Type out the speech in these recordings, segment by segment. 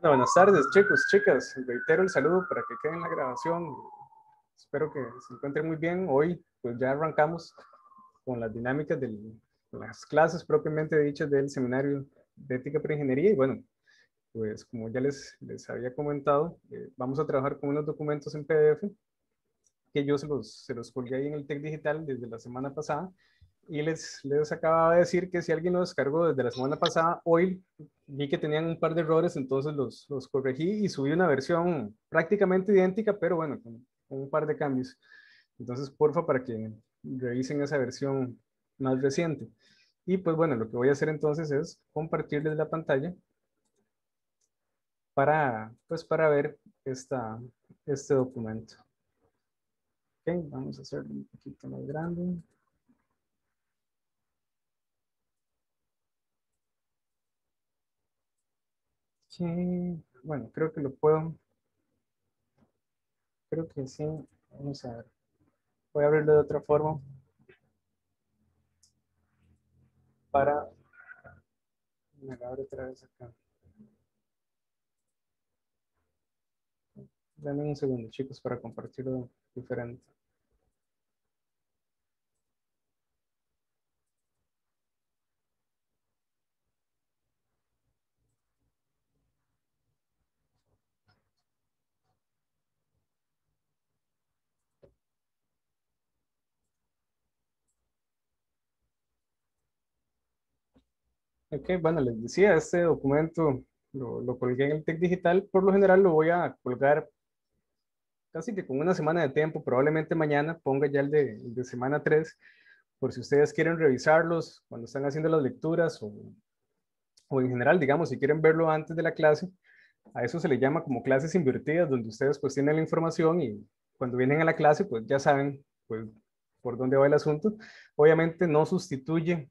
Bueno, buenas tardes, chicos, chicas. Reitero el saludo para que quede en la grabación. Espero que se encuentren muy bien. Hoy, pues ya arrancamos con las dinámicas de las clases propiamente dichas del seminario de ética para ingeniería. Y bueno, pues como ya les había comentado, vamos a trabajar con unos documentos en PDF que yo se los colgué ahí en el TEC Digital desde la semana pasada. Y les acababa de decir que si alguien lo descargó desde la semana pasada, hoy vi que tenían un par de errores, entonces los corregí y subí una versión prácticamente idéntica, pero bueno, con un par de cambios. Entonces, porfa, para que revisen esa versión más reciente. Y pues bueno, lo que voy a hacer entonces es compartirles la pantalla para ver este documento. Ok, vamos a hacerlo un poquito más grande. Okay. Bueno, creo que sí. Vamos a ver. Voy a abrirlo de otra forma para... Me lo abre otra vez acá. Dame un segundo, chicos, para compartirlo diferente. Ok, bueno, les decía, este documento lo colgué en el TEC Digital. Por lo general lo voy a colgar casi que con una semana de tiempo, probablemente mañana ponga ya el de semana 3, por si ustedes quieren revisarlos cuando están haciendo las lecturas o en general, digamos, si quieren verlo antes de la clase. A eso se le llama como clases invertidas, donde ustedes pues tienen la información y cuando vienen a la clase pues ya saben pues por dónde va el asunto. Obviamente no sustituye,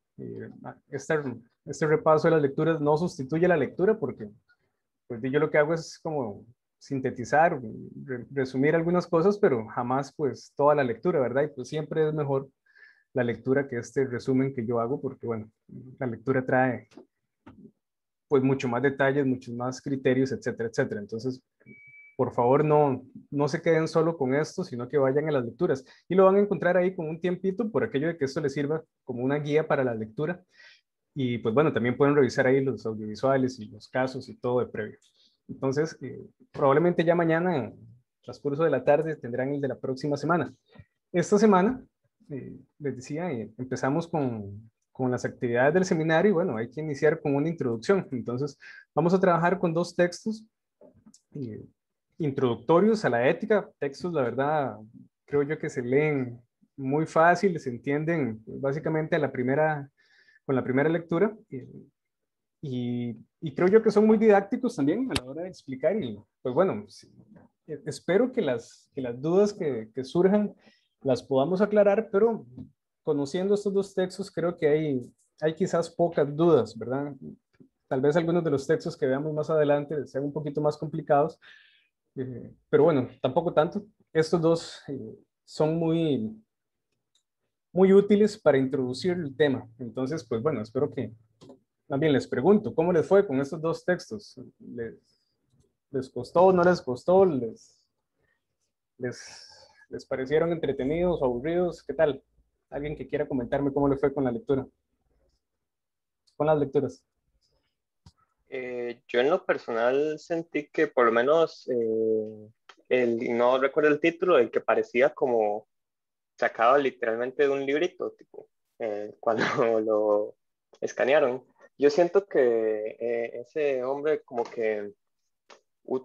este repaso de las lecturas no sustituye la lectura porque pues yo lo que hago es como sintetizar, resumir algunas cosas, pero jamás pues toda la lectura, ¿verdad? Y pues siempre es mejor la lectura que este resumen que yo hago porque bueno, la lectura trae pues mucho más detalles, muchos más criterios, etcétera, etcétera. Entonces, por favor, no se queden solo con esto, sino que vayan a las lecturas. Y lo van a encontrar ahí con un tiempito por aquello de que esto les sirva como una guía para la lectura. Y pues bueno, también pueden revisar ahí los audiovisuales y los casos y todo de previo. Entonces, probablemente ya mañana, en el transcurso de la tarde, tendrán el de la próxima semana. Esta semana, les decía, empezamos con las actividades del seminario y bueno, hay que iniciar con una introducción. Entonces, vamos a trabajar con dos textos eh, introductorios a la ética, textos, la verdad, creo yo que se leen muy fácil, se entienden básicamente con la primera lectura y creo yo que son muy didácticos también a la hora de explicar y pues bueno, sí, espero que las dudas que surjan las podamos aclarar, pero conociendo estos dos textos creo que hay quizás pocas dudas, ¿verdad? Tal vez algunos de los textos que veamos más adelante sean un poquito más complicados, pero bueno, tampoco tanto. Estos dos son muy útiles para introducir el tema. Entonces, pues bueno, espero que también les pregunto, ¿cómo les fue con estos dos textos? ¿Les costó, no les costó? ¿Les parecieron entretenidos o aburridos? ¿Qué tal? ¿Alguien que quiera comentarme cómo le fue con la lectura? Con las lecturas. Yo en lo personal sentí que por lo menos no recuerdo el título, el que parecía como sacado literalmente de un librito, tipo, cuando lo escanearon. Yo siento que ese hombre como que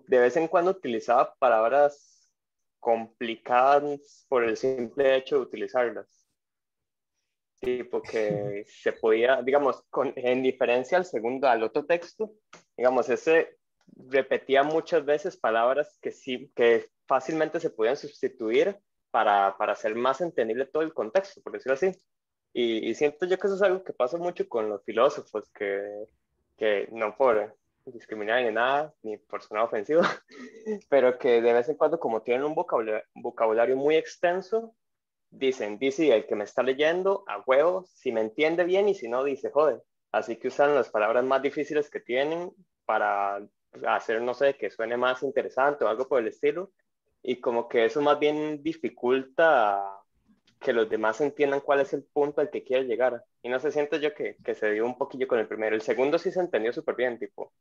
de vez en cuando utilizaba palabras complicadas por el simple hecho de utilizarlas. Tipo que se podía, digamos, en diferencia al otro texto, digamos, ese repetía muchas veces palabras que sí, que fácilmente se podían sustituir para hacer más entendible todo el contexto, por decirlo así. Y siento yo que eso es algo que pasa mucho con los filósofos, que no por discriminar ni nada, ni por sonar ofensivo, pero que de vez en cuando, como tienen un vocabulario muy extenso, dicen, dice el que me está leyendo, a huevo, si me entiende bien y si no, dice, joder. Así que usan las palabras más difíciles que tienen para hacer, no sé, que suene más interesante o algo por el estilo, y como que eso más bien dificulta que los demás entiendan cuál es el punto al que quiere llegar. Y no se siente yo que se dio un poquillo con el primero. El segundo sí se entendió súper bien, tipo,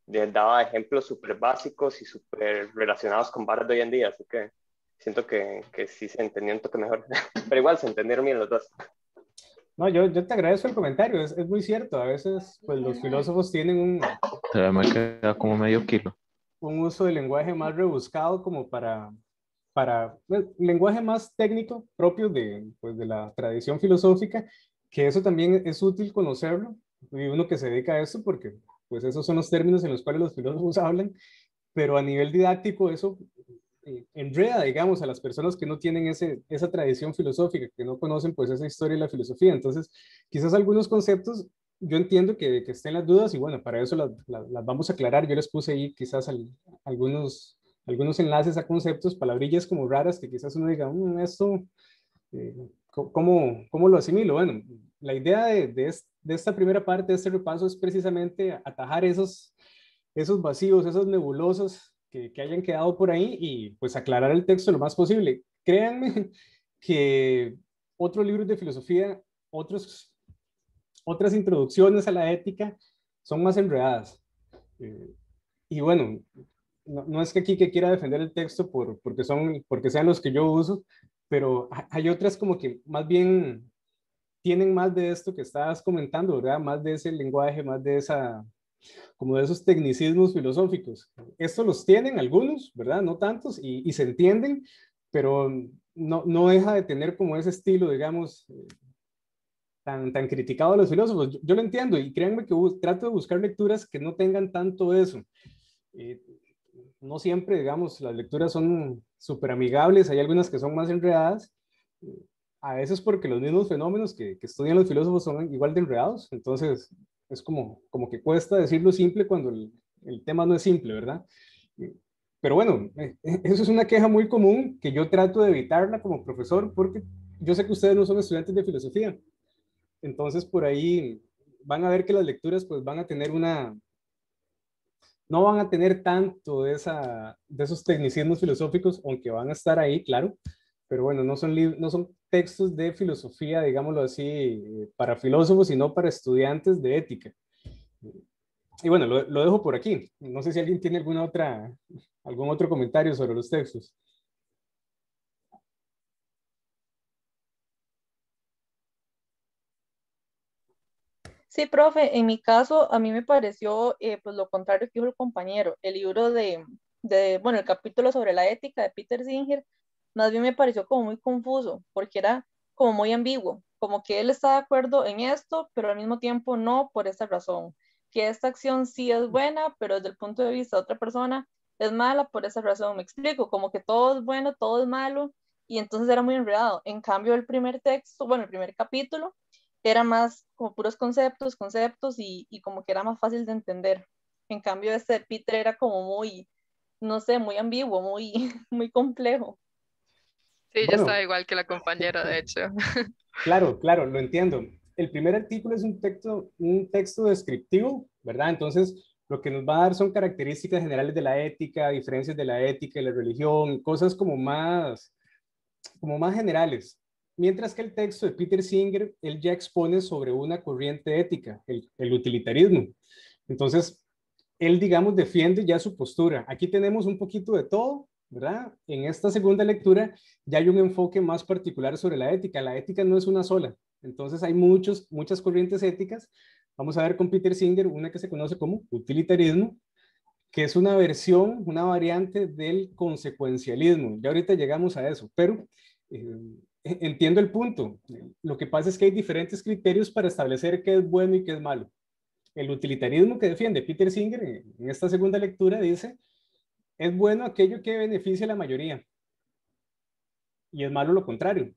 daba ejemplos súper básicos y súper relacionados con varas de hoy en día, así que siento que sí se entendió un toque mejor. Pero igual se entendieron bien los dos. No, yo te agradezco el comentario, es muy cierto. A veces, pues los filósofos tienen Me queda como medio kilo. un uso del lenguaje más rebuscado como pues, lenguaje más técnico propio pues, de la tradición filosófica, que eso también es útil conocerlo, y uno que se dedica a eso, porque pues esos son los términos en los cuales los filósofos hablan, pero a nivel didáctico eso enreda, digamos, a las personas que no tienen esa tradición filosófica, que no conocen pues esa historia de la filosofía. Entonces, quizás algunos conceptos, yo entiendo que estén las dudas y bueno, para eso las vamos a aclarar. Yo les puse ahí quizás algunos enlaces a conceptos, palabrillas como raras que quizás uno diga, esto, ¿cómo lo asimilo? Bueno, la idea de esta primera parte de este repaso es precisamente atajar esos vacíos, esos nebulosos que hayan quedado por ahí y pues aclarar el texto lo más posible. Créanme que otros libros de filosofía, otras introducciones a la ética son más enredadas. Y bueno, no es que aquí que quiera defender el texto porque sean los que yo uso, pero hay otras como que más bien tienen más de esto que estabas comentando, ¿verdad? Más de ese lenguaje, más de como de esos tecnicismos filosóficos. Estos los tienen algunos, ¿verdad? No tantos, y se entienden, pero no deja de tener como ese estilo, digamos, tan criticado a los filósofos. Yo lo entiendo y créanme que trato de buscar lecturas que no tengan tanto eso. Eh, no siempre, digamos, las lecturas son súper amigables, hay algunas que son más enredadas, a veces porque los mismos fenómenos que estudian los filósofos son igual de enredados, entonces es como que cuesta decirlo simple cuando el tema no es simple, ¿verdad? Pero bueno, eso es una queja muy común que yo trato de evitarla como profesor porque yo sé que ustedes no son estudiantes de filosofía, entonces por ahí van a ver que las lecturas pues van a tener no van a tener tanto de esos tecnicismos filosóficos, aunque van a estar ahí, claro, pero bueno, no son textos de filosofía, digámoslo así, para filósofos, sino para estudiantes de ética. Y bueno, lo dejo por aquí. No sé si alguien tiene algún otro comentario sobre los textos. Sí, profe, en mi caso a mí me pareció pues lo contrario que dijo el compañero. El libro bueno, el capítulo sobre la ética de Peter Singer, más bien me pareció como muy confuso, porque era como muy ambiguo, como que él está de acuerdo en esto, pero al mismo tiempo no por esta razón, que esta acción sí es buena, pero desde el punto de vista de otra persona es mala por esa razón. Me explico, como que todo es bueno, todo es malo, y entonces era muy enredado. En cambio, el primer texto, bueno, el primer capítulo, era más como puros conceptos y como que era más fácil de entender. En cambio, este de Peter era como muy, no sé, muy ambiguo, muy, muy complejo. Sí, yo Bueno, estaba igual que la compañera, de hecho. claro, lo entiendo. El primer artículo es un texto descriptivo, ¿verdad? Entonces, lo que nos va a dar son características generales de la ética, diferencias de la ética y la religión, cosas como más generales. Mientras que el texto de Peter Singer, él ya expone sobre una corriente ética, el utilitarismo. Entonces, él, digamos, defiende ya su postura. Aquí tenemos un poquito de todo, ¿verdad? En esta segunda lectura ya hay un enfoque más particular sobre la ética. La ética no es una sola. Entonces, hay muchas corrientes éticas. Vamos a ver con Peter Singer una que se conoce como utilitarismo, que es una versión, una variante del consecuencialismo. Ya ahorita llegamos a eso, pero eh, entiendo el punto. Lo que pasa es que hay diferentes criterios para establecer qué es bueno y qué es malo. El utilitarismo que defiende Peter Singer en esta segunda lectura dice, es bueno aquello que beneficia a la mayoría y es malo lo contrario.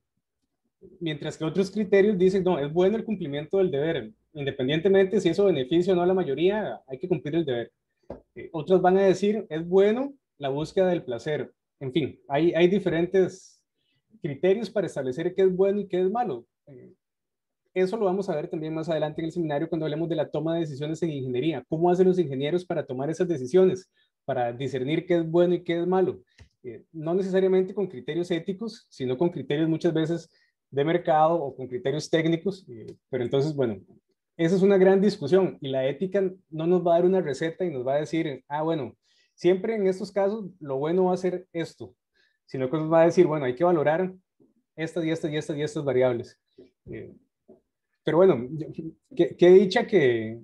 Mientras que otros criterios dicen, no, es bueno el cumplimiento del deber. Independientemente si eso beneficia o no a la mayoría, hay que cumplir el deber. Otros van a decir, es bueno la búsqueda del placer. En fin, hay diferentes criterios para establecer qué es bueno y qué es malo. eso lo vamos a ver también más adelante en el seminario cuando hablemos de la toma de decisiones en ingeniería. ¿Cómo hacen los ingenieros para tomar esas decisiones? Para discernir qué es bueno y qué es malo. No necesariamente con criterios éticos, sino con criterios muchas veces de mercado o con criterios técnicos. Pero entonces, bueno, esa es una gran discusión y la ética no nos va a dar una receta y nos va a decir, bueno, siempre en estos casos lo bueno va a ser esto, sino que nos va a decir, bueno, hay que valorar estas y estas y estas y estas variables. Pero bueno, qué dicha que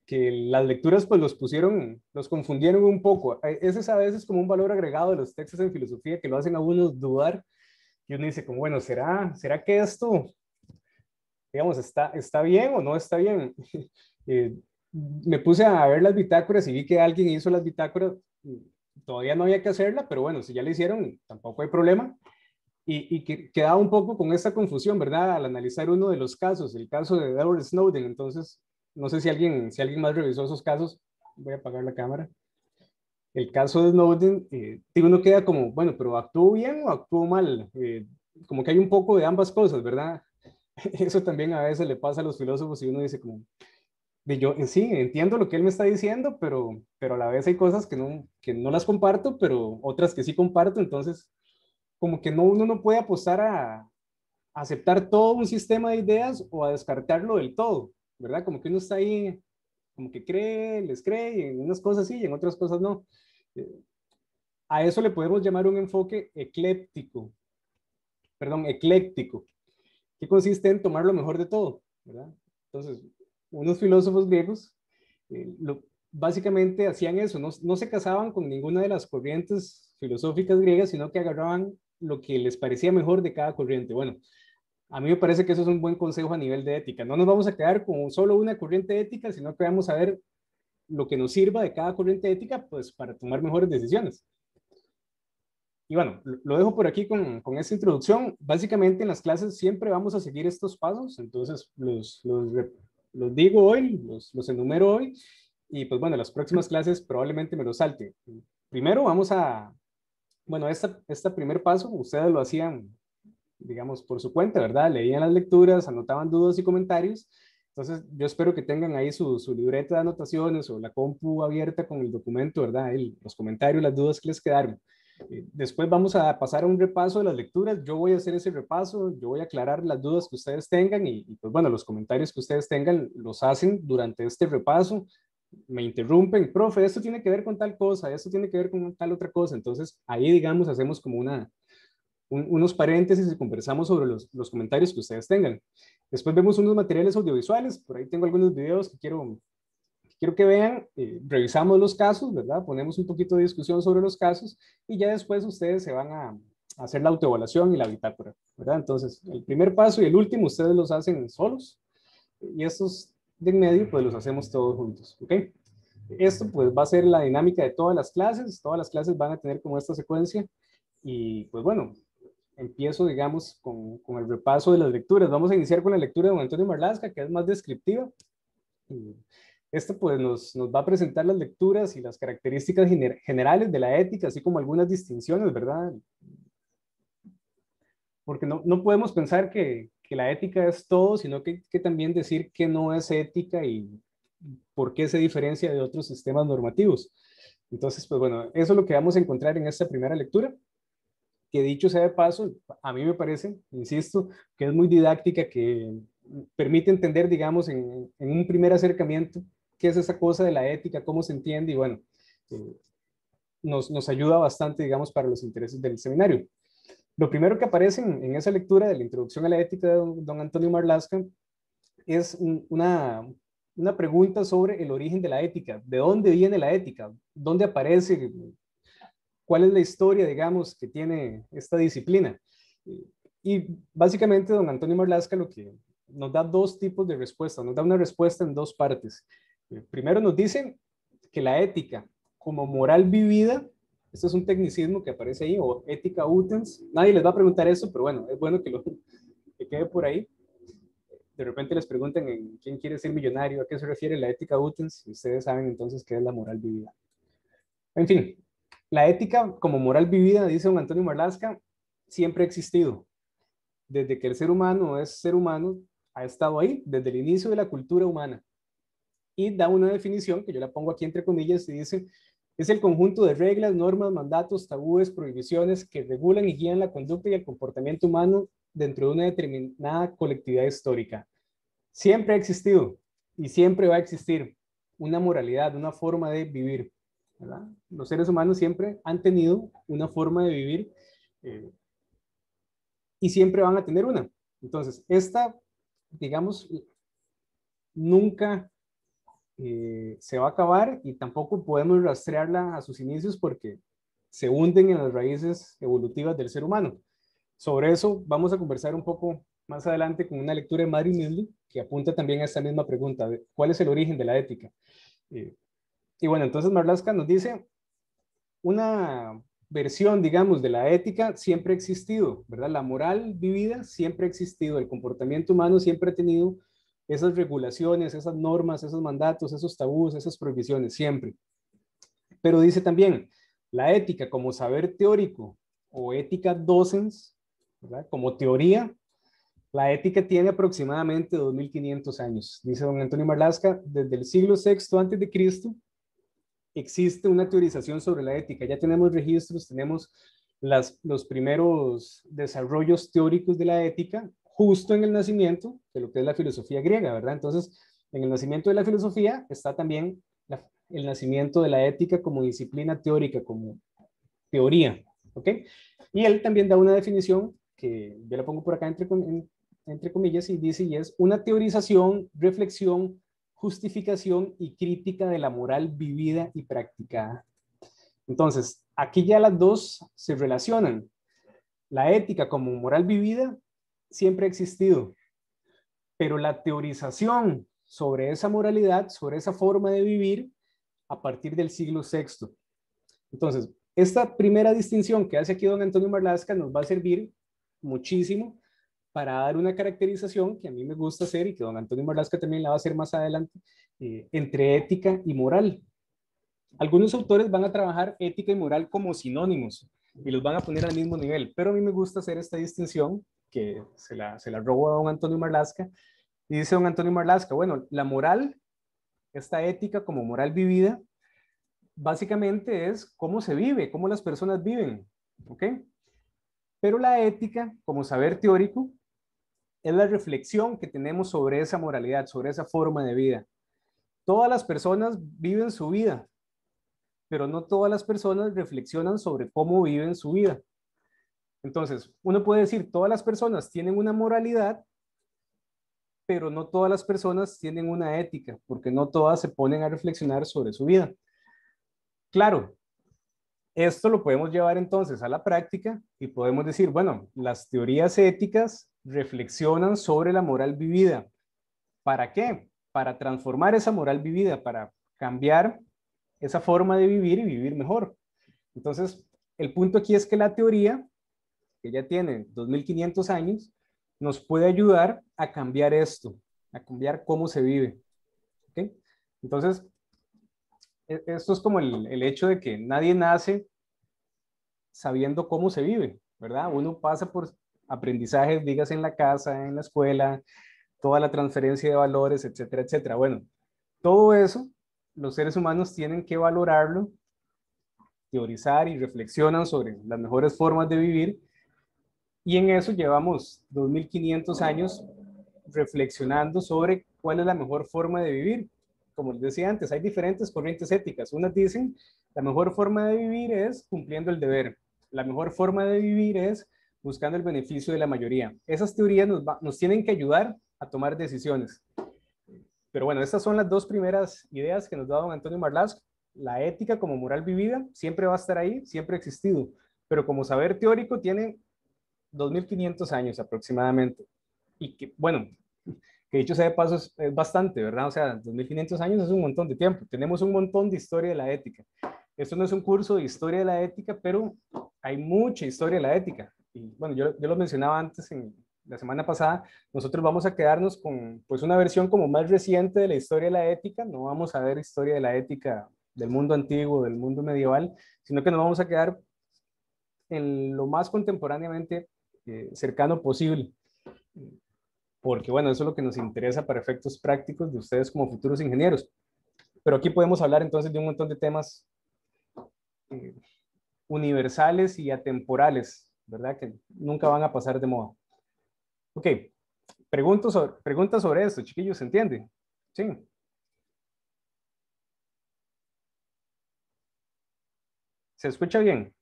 las lecturas pues los confundieron un poco. Ese es a veces como un valor agregado de los textos en filosofía que lo hacen a uno dudar y uno dice como, bueno, ¿será que esto, digamos, está bien o no está bien? Me puse a ver las bitácoras y vi que alguien hizo las bitácoras, todavía no había que hacerla, pero bueno, si ya la hicieron, tampoco hay problema. Y que quedaba un poco con esta confusión, ¿verdad? Al analizar uno de los casos, el caso de Edward Snowden. Entonces, no sé si alguien más revisó esos casos. Voy a apagar la cámara. El caso de Snowden, uno queda como, bueno, pero ¿actuó bien o actuó mal? Como que hay un poco de ambas cosas, ¿verdad? Eso también a veces le pasa a los filósofos y uno dice como, yo sí, entiendo lo que él me está diciendo, pero a la vez hay cosas que no las comparto, pero otras que sí comparto, entonces como que uno no puede apostar a aceptar todo un sistema de ideas o a descartarlo del todo, ¿verdad? Como que uno está ahí, como que les cree, y en unas cosas sí y en otras cosas no. A eso le podemos llamar un enfoque ecléctico, que consiste en tomar lo mejor de todo, ¿verdad? Entonces, unos filósofos griegos básicamente hacían eso, no se casaban con ninguna de las corrientes filosóficas griegas, sino que agarraban lo que les parecía mejor de cada corriente. Bueno, a mí me parece que eso es un buen consejo a nivel de ética. No nos vamos a quedar con solo una corriente ética, sino que vamos a ver lo que nos sirva de cada corriente ética, pues para tomar mejores decisiones. Y bueno, lo dejo por aquí con esta introducción. Básicamente en las clases siempre vamos a seguir estos pasos, entonces los digo hoy, los enumero hoy, y pues bueno, las próximas clases probablemente me los salte. Primero vamos a, bueno, este primer paso, ustedes lo hacían, digamos, por su cuenta, ¿verdad? Leían las lecturas, anotaban dudas y comentarios. Entonces, yo espero que tengan ahí su libreta de anotaciones o la compu abierta con el documento, ¿verdad? Los comentarios, las dudas que les quedaron. Después vamos a pasar a un repaso de las lecturas. Yo voy a hacer ese repaso, yo voy a aclarar las dudas que ustedes tengan y pues bueno, los comentarios que ustedes tengan los hacen durante este repaso. Me interrumpen, profe, esto tiene que ver con tal cosa, esto tiene que ver con tal otra cosa. Entonces, ahí, digamos, hacemos como unos paréntesis y conversamos sobre los comentarios que ustedes tengan. Después vemos unos materiales audiovisuales, por ahí tengo algunos videos que quiero que vean, revisamos los casos, ¿verdad? Ponemos un poquito de discusión sobre los casos y ya después ustedes se van a hacer la autoevaluación y la bitácora, ¿verdad? Entonces, el primer paso y el último ustedes los hacen solos y estos de en medio pues los hacemos todos juntos, ¿ok? Esto pues va a ser la dinámica de todas las clases van a tener como esta secuencia y pues bueno, empiezo, digamos, con el repaso de las lecturas. Vamos a iniciar con la lectura de don Antonio Marlasca, que es más descriptiva. Esto pues nos va a presentar las lecturas y las características generales de la ética, así como algunas distinciones, ¿verdad? Porque no podemos pensar que la ética es todo, sino que también decir que no es ética y por qué se diferencia de otros sistemas normativos. Entonces, pues bueno, eso es lo que vamos a encontrar en esta primera lectura, que dicho sea de paso, a mí me parece, insisto, que es muy didáctica, que permite entender, digamos, en un primer acercamiento, qué es esa cosa de la ética, cómo se entiende, y bueno, nos ayuda bastante, digamos, para los intereses del seminario. Lo primero que aparece en esa lectura de la introducción a la ética de don Antonio Marlasca es una pregunta sobre el origen de la ética, de dónde viene la ética, dónde aparece, cuál es la historia, digamos, que tiene esta disciplina. Y básicamente don Antonio Marlasca lo que nos da dos tipos de respuesta, nos da una respuesta en dos partes. Primero nos dice que la ética como moral vivida, esto es un tecnicismo que aparece ahí, o ética utens, nadie les va a preguntar eso, pero bueno, es bueno que quede por ahí. De repente les preguntan en quién quiere ser millonario, a qué se refiere la ética utens, y ustedes saben entonces qué es la moral vivida. En fin, la ética como moral vivida, dice don Antonio Marlasca, siempre ha existido. Desde que el ser humano es ser humano, ha estado ahí desde el inicio de la cultura humana. Y da una definición que yo la pongo aquí entre comillas y dice: es el conjunto de reglas, normas, mandatos, tabúes, prohibiciones que regulan y guían la conducta y el comportamiento humano dentro de una determinada colectividad histórica. Siempre ha existido y siempre va a existir una moralidad, una forma de vivir, ¿verdad? Los seres humanos siempre han tenido una forma de vivir y siempre van a tener una. Entonces, esta, digamos, nunca se va a acabar y tampoco podemos rastrearla a sus inicios porque se hunden en las raíces evolutivas del ser humano. Sobre eso vamos a conversar un poco más adelante con una lectura de Mario Midley que apunta también a esta misma pregunta, de ¿cuál es el origen de la ética? Y bueno, entonces Marlaska nos dice una versión, digamos, de la ética siempre ha existido, ¿verdad? La moral vivida siempre ha existido, el comportamiento humano siempre ha tenido esas regulaciones, esas normas, esos mandatos, esos tabús, esas prohibiciones, siempre. Pero dice también, la ética como saber teórico o ética docens, ¿verdad? Como teoría, la ética tiene aproximadamente 2500 años. Dice don Antonio Marlaska, desde el siglo VI antes de Cristo existe una teorización sobre la ética. Ya tenemos registros, tenemos los primeros desarrollos teóricos de la ética justo en el nacimiento de lo que es la filosofía griega, ¿verdad? Entonces, en el nacimiento de la filosofía está también el nacimiento de la ética como disciplina teórica, como teoría, ¿ok? Y él también da una definición que yo la pongo por acá entre comillas y dice, y es una teorización, reflexión, justificación y crítica de la moral vivida y practicada. Entonces, aquí ya las dos se relacionan. La ética como moral vivida siempre ha existido, pero la teorización sobre esa moralidad, sobre esa forma de vivir, a partir del siglo VI. Entonces, esta primera distinción que hace aquí don Antonio Marlaska nos va a servir muchísimo para dar una caracterización que a mí me gusta hacer y que don Antonio Marlaska también la va a hacer más adelante, entre ética y moral. Algunos autores van a trabajar ética y moral como sinónimos y los van a poner al mismo nivel, pero a mí me gusta hacer esta distinción que se la robo a don Antonio Marlaska y dice don Antonio Marlaska, bueno, la moral, esta ética como moral vivida, básicamente es cómo se vive, cómo las personas viven, ¿ok? Pero la ética como saber teórico es la reflexión que tenemos sobre esa moralidad, sobre esa forma de vida. Todas las personas viven su vida, pero no todas las personas reflexionan sobre cómo viven su vida. Entonces, uno puede decir, todas las personas tienen una moralidad, pero no todas las personas tienen una ética, porque no todas se ponen a reflexionar sobre su vida. Claro, esto lo podemos llevar entonces a la práctica y podemos decir, bueno, las teorías éticas reflexionan sobre la moral vivida. ¿Para qué? Para transformar esa moral vivida, para cambiar esa forma de vivir y vivir mejor. Entonces, el punto aquí es que la teoría, que ya tiene 2500 años, nos puede ayudar a cambiar esto, a cambiar cómo se vive. ¿Okay? Entonces, esto es como el hecho de que nadie nace sabiendo cómo se vive, ¿verdad? Uno pasa por aprendizajes, dígase en la casa, en la escuela, toda la transferencia de valores, etcétera, etcétera. Bueno, todo eso los seres humanos tienen que valorarlo, teorizar y reflexionan sobre las mejores formas de vivir y en eso llevamos 2500 años reflexionando sobre cuál es la mejor forma de vivir. Como les decía antes, hay diferentes corrientes éticas. Unas dicen, la mejor forma de vivir es cumpliendo el deber. La mejor forma de vivir es buscando el beneficio de la mayoría. Esas teorías nos tienen que ayudar a tomar decisiones. Pero bueno, estas son las dos primeras ideas que nos da don Antonio Marlaska. La ética como moral vivida siempre va a estar ahí, siempre ha existido, pero como saber teórico tiene 2500 años aproximadamente. Y que, bueno, que dicho sea de paso es bastante, ¿verdad? O sea, 2500 años es un montón de tiempo. Tenemos un montón de historia de la ética. Esto no es un curso de historia de la ética, pero hay mucha historia de la ética. Y bueno, yo lo mencionaba antes en la semana pasada, nosotros vamos a quedarnos con pues una versión como más reciente de la historia de la ética, no vamos a ver historia de la ética del mundo antiguo, del mundo medieval, sino que nos vamos a quedar en lo más contemporáneamente cercano posible. porque bueno, eso es lo que nos interesa para efectos prácticos de ustedes como futuros ingenieros. Pero aquí podemos hablar entonces de un montón de temas eh, universales y atemporales, ¿verdad? Que nunca van a pasar de moda. Ok, preguntas sobre esto, chiquillos, ¿se entiende? Sí. ¿Se escucha bien?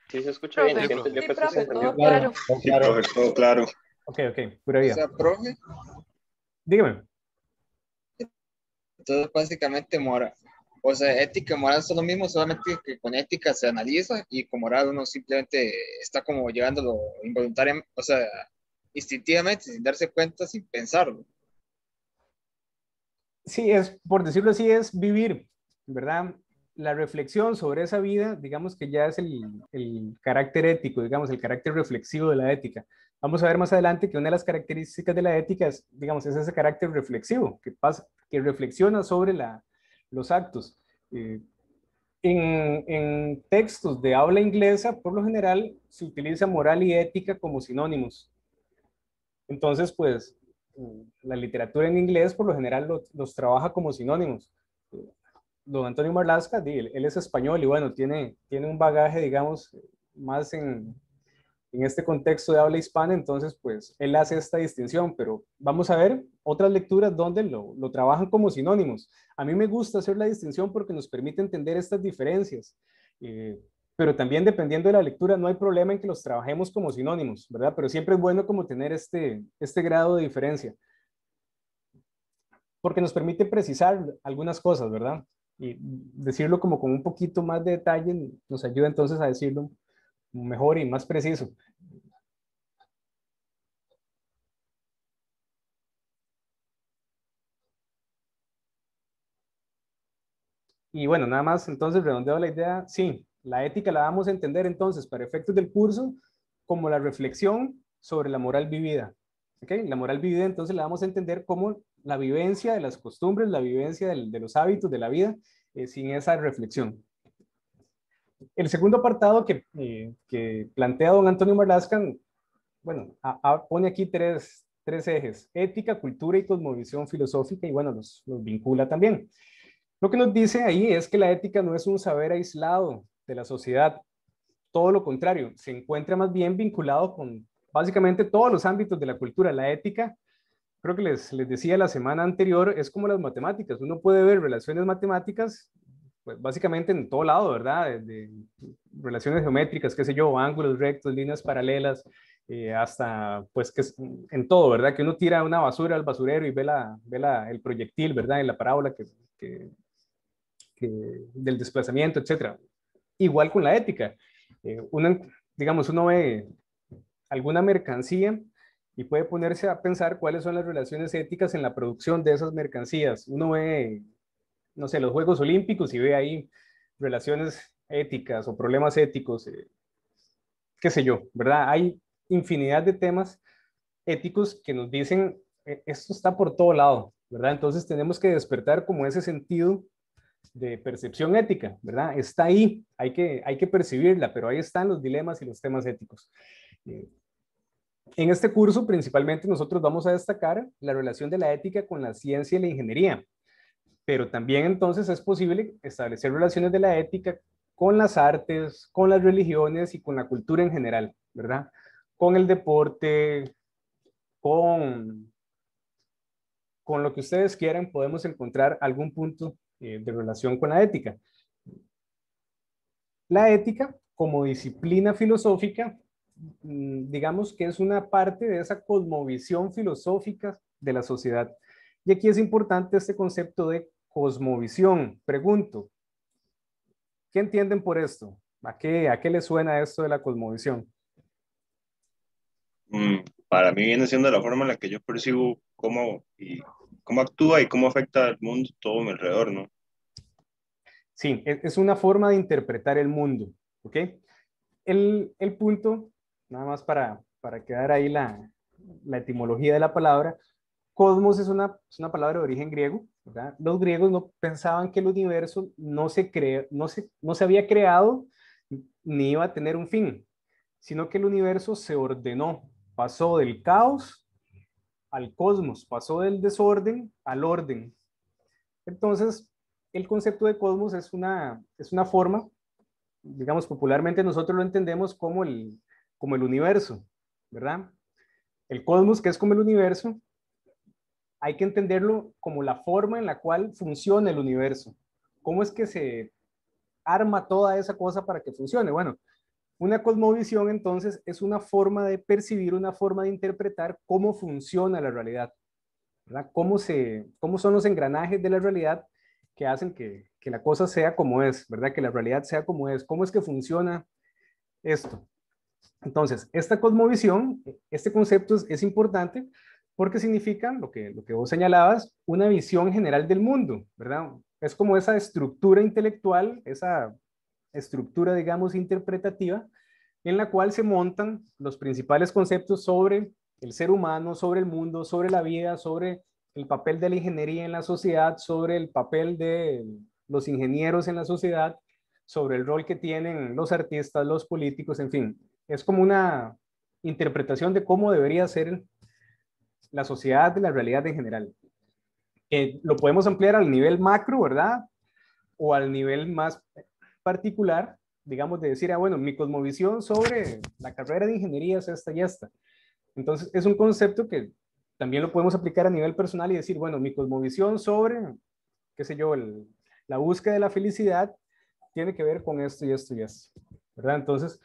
Sí, se escucha bien. Profe. Siento yo Sí, que sí se profe, entendió. todo claro. Sí, Claro. profe, todo claro. Ok, pura O vida. sea, profe, Dígame. entonces básicamente moral, o sea, ética y moral son lo mismo, solamente que con ética se analiza y con moral uno simplemente está como llevándolo involuntariamente, o sea, instintivamente, sin darse cuenta, sin pensarlo. Sí, es, por decirlo así, es vivir, ¿verdad? La reflexión sobre esa vida, digamos que ya es el carácter ético, digamos, el carácter reflexivo de la ética. Vamos a ver más adelante que una de las características de la ética es, digamos, es ese carácter reflexivo, que pasa, que reflexiona sobre los actos. Eh, en textos de habla inglesa, por lo general, se utiliza moral y ética como sinónimos. Entonces, pues, la literatura en inglés por lo general los trabaja como sinónimos. Don Antonio Marlasca, él es español y bueno, tiene un bagaje, digamos, más en este contexto de habla hispana, entonces pues él hace esta distinción, pero vamos a ver otras lecturas donde lo trabajan como sinónimos. A mí me gusta hacer la distinción porque nos permite entender estas diferencias, pero también dependiendo de la lectura no hay problema en que los trabajemos como sinónimos, ¿verdad? Pero siempre es bueno como tener este grado de diferencia, porque nos permite precisar algunas cosas, ¿verdad? Y decirlo como con un poquito más de detalle nos ayuda entonces a decirlo mejor y más preciso. Y bueno, nada más, entonces redondeo la idea. Sí, la ética la vamos a entender entonces para efectos del curso como la reflexión sobre la moral vivida. ¿Ok? La moral vivida entonces la vamos a entender como la vivencia de las costumbres, la vivencia de los hábitos de la vida sin esa reflexión. El segundo apartado que plantea don Antonio Marlasca, bueno, pone aquí tres ejes: ética, cultura y cosmovisión filosófica, y bueno, los vincula también. Lo que nos dice ahí es que la ética no es un saber aislado de la sociedad, todo lo contrario, se encuentra más bien vinculado con básicamente todos los ámbitos de la cultura. La ética, creo que les decía la semana anterior, es como las matemáticas. Uno puede ver relaciones matemáticas, pues básicamente en todo lado, ¿verdad? De relaciones geométricas, qué sé yo, ángulos rectos, líneas paralelas, hasta, pues, que en todo, ¿verdad? Que uno tira una basura al basurero y ve el proyectil, ¿verdad? En la parábola que, del desplazamiento, etcétera. Igual con la ética. Digamos, uno ve alguna mercancía y puede ponerse a pensar cuáles son las relaciones éticas en la producción de esas mercancías. Uno ve, no sé, los Juegos Olímpicos y ve ahí relaciones éticas o problemas éticos, qué sé yo, ¿verdad? Hay infinidad de temas éticos que nos dicen, esto está por todo lado, ¿verdad? Entonces tenemos que despertar como ese sentido de percepción ética, ¿verdad? Está ahí, hay que percibirla, pero ahí están los dilemas y los temas éticos. En este curso, principalmente, nosotros vamos a destacar la relación de la ética con la ciencia y la ingeniería, pero también entonces es posible establecer relaciones de la ética con las artes, con las religiones y con la cultura en general, ¿verdad? Con el deporte, con, con lo que ustedes quieran, podemos encontrar algún punto de relación con la ética. La ética, como disciplina filosófica, digamos que es una parte de esa cosmovisión filosófica de la sociedad. Y aquí es importante este concepto de cosmovisión. Pregunto, ¿qué entienden por esto? A qué les suena esto de la cosmovisión? Para mí viene siendo la forma en la que yo percibo cómo actúa y cómo afecta al mundo todo a mi alrededor, ¿no? Sí, es una forma de interpretar el mundo, ¿ok? El punto, nada más para quedar ahí la etimología de la palabra, cosmos es una palabra de origen griego, ¿verdad? Los griegos no pensaban que el universo no se había creado ni iba a tener un fin, sino que el universo se ordenó, pasó del caos al cosmos, pasó del desorden al orden. Entonces, el concepto de cosmos es una forma, digamos, popularmente nosotros lo entendemos como el universo, ¿verdad? El cosmos, que es como el universo, hay que entenderlo como la forma en la cual funciona el universo. ¿Cómo es que se arma toda esa cosa para que funcione? Bueno, una cosmovisión entonces es una forma de percibir, una forma de interpretar cómo funciona la realidad, ¿verdad? Cómo son los engranajes de la realidad que hacen que la cosa sea como es, ¿verdad? Que la realidad sea como es. ¿Cómo es que funciona esto? Entonces, esta cosmovisión, este concepto es importante porque significa lo que vos señalabas, una visión general del mundo, ¿verdad? Es como esa estructura intelectual, esa estructura, digamos, interpretativa, en la cual se montan los principales conceptos sobre el ser humano, sobre el mundo, sobre la vida, sobre el papel de la ingeniería en la sociedad, sobre el papel de los ingenieros en la sociedad, sobre el rol que tienen los artistas, los políticos, en fin. Es como una interpretación de cómo debería ser la sociedad, de la realidad en general. Lo podemos ampliar al nivel macro, ¿verdad? O al nivel más particular, digamos, de decir, bueno, mi cosmovisión sobre la carrera de ingeniería es esta y esta. Entonces, es un concepto que también lo podemos aplicar a nivel personal y decir, bueno, mi cosmovisión sobre, qué sé yo, la búsqueda de la felicidad tiene que ver con esto y esto y esto, ¿verdad? Entonces,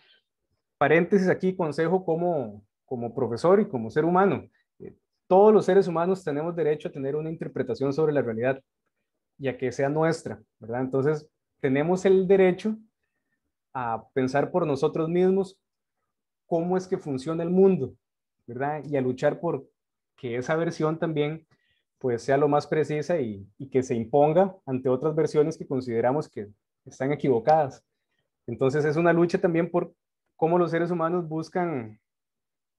paréntesis aquí, consejo como profesor y como ser humano. Todos los seres humanos tenemos derecho a tener una interpretación sobre la realidad y a que sea nuestra, ¿verdad? Entonces, tenemos el derecho a pensar por nosotros mismos cómo es que funciona el mundo, ¿verdad? Y a luchar por que esa versión también pues sea lo más precisa y que se imponga ante otras versiones que consideramos que están equivocadas. Entonces es una lucha también por cómo los seres humanos buscan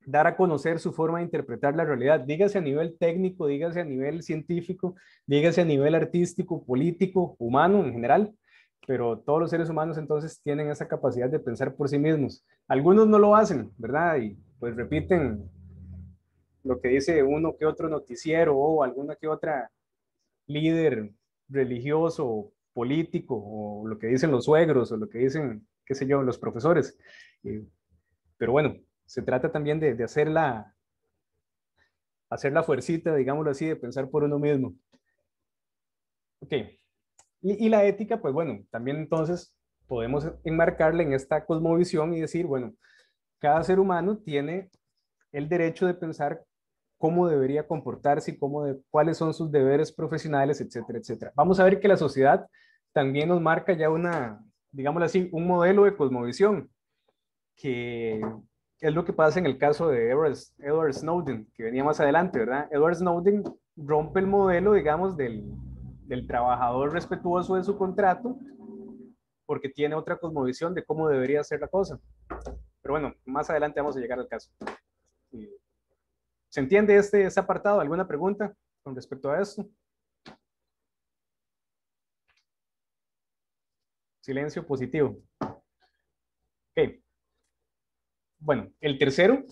dar a conocer su forma de interpretar la realidad, dígase a nivel técnico, dígase a nivel científico, dígase a nivel artístico, político, humano en general, pero todos los seres humanos entonces tienen esa capacidad de pensar por sí mismos. Algunos no lo hacen, ¿verdad? Y pues repiten lo que dice uno que otro noticiero o alguna que otra líder religioso, político, o lo que dicen los suegros, o lo que dicen, qué sé yo, los profesores. Pero bueno, se trata también de hacer la fuercita, digámoslo así, de pensar por uno mismo. Ok. Y la ética, pues bueno, también entonces podemos enmarcarla en esta cosmovisión y decir, bueno, cada ser humano tiene el derecho de pensar cómo debería comportarse y cuáles son sus deberes profesionales, etcétera, etcétera. Vamos a ver que la sociedad también nos marca ya digámoslo así, un modelo de cosmovisión, que es lo que pasa en el caso de Edward Snowden, que venía más adelante, ¿verdad? Edward Snowden rompe el modelo, digamos, del trabajador respetuoso de su contrato, porque tiene otra cosmovisión de cómo debería ser la cosa. Pero bueno, más adelante vamos a llegar al caso. ¿Se entiende este apartado? ¿Alguna pregunta con respecto a esto? Silencio positivo. Ok. Bueno, el tercero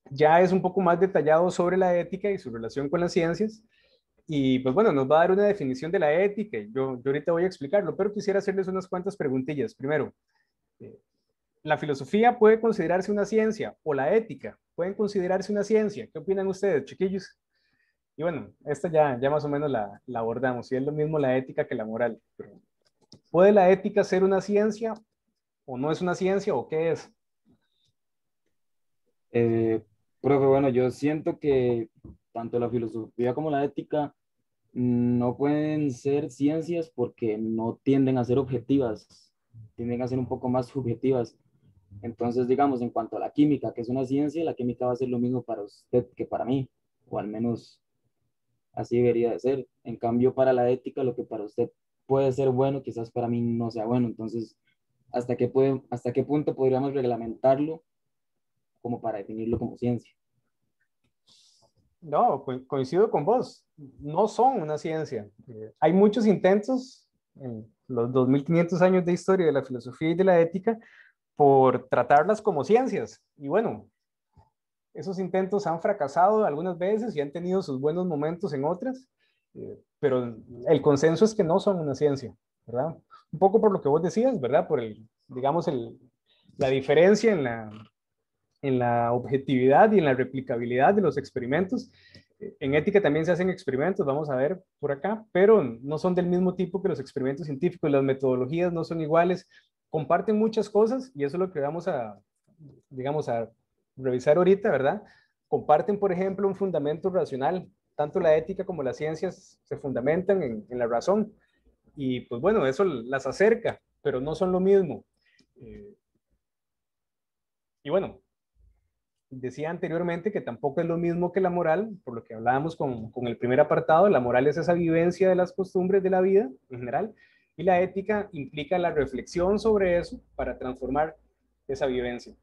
ya es un poco más detallado sobre la ética y su relación con las ciencias. Y pues bueno, nos va a dar una definición de la ética. Yo ahorita voy a explicarlo, pero quisiera hacerles unas cuantas preguntillas. Primero, ¿la filosofía puede considerarse una ciencia o la ética pueden considerarse una ciencia? ¿Qué opinan ustedes, chiquillos? Y bueno, esta ya más o menos la abordamos, y es lo mismo la ética que la moral. Pero, ¿puede la ética ser una ciencia o no es una ciencia o qué es? Eh, Profe, bueno, yo siento que tanto la filosofía como la ética no pueden ser ciencias porque no tienden a ser objetivas, tienden a ser un poco más subjetivas. Entonces, digamos, en cuanto a la química, que es una ciencia, la química va a ser lo mismo para usted que para mí, o al menos así debería de ser. En cambio, para la ética, lo que para usted puede ser bueno, quizás para mí no sea bueno. Entonces, hasta qué punto podríamos reglamentarlo como para definirlo como ciencia? No, coincido con vos. No son una ciencia. Hay muchos intentos en los 2500 años de historia de la filosofía y de la ética por tratarlas como ciencias. Y bueno, Esos intentos han fracasado algunas veces y han tenido sus buenos momentos en otras, pero el consenso es que no son una ciencia, ¿verdad? Un poco por lo que vos decías, ¿verdad? Por digamos, la diferencia en la objetividad y en la replicabilidad de los experimentos. En ética también se hacen experimentos, vamos a ver por acá, pero no son del mismo tipo que los experimentos científicos, las metodologías no son iguales, comparten muchas cosas y eso es lo que vamos a, digamos, a revisar ahorita, ¿verdad? Comparten, por ejemplo, un fundamento racional, tanto la ética como las ciencias se fundamentan en la razón y pues bueno, eso las acerca, pero no son lo mismo. Y bueno, decía anteriormente que tampoco es lo mismo que la moral, por lo que hablábamos con el primer apartado. La moral es esa vivencia de las costumbres de la vida en general, y la ética implica la reflexión sobre eso para transformar esa vivencia.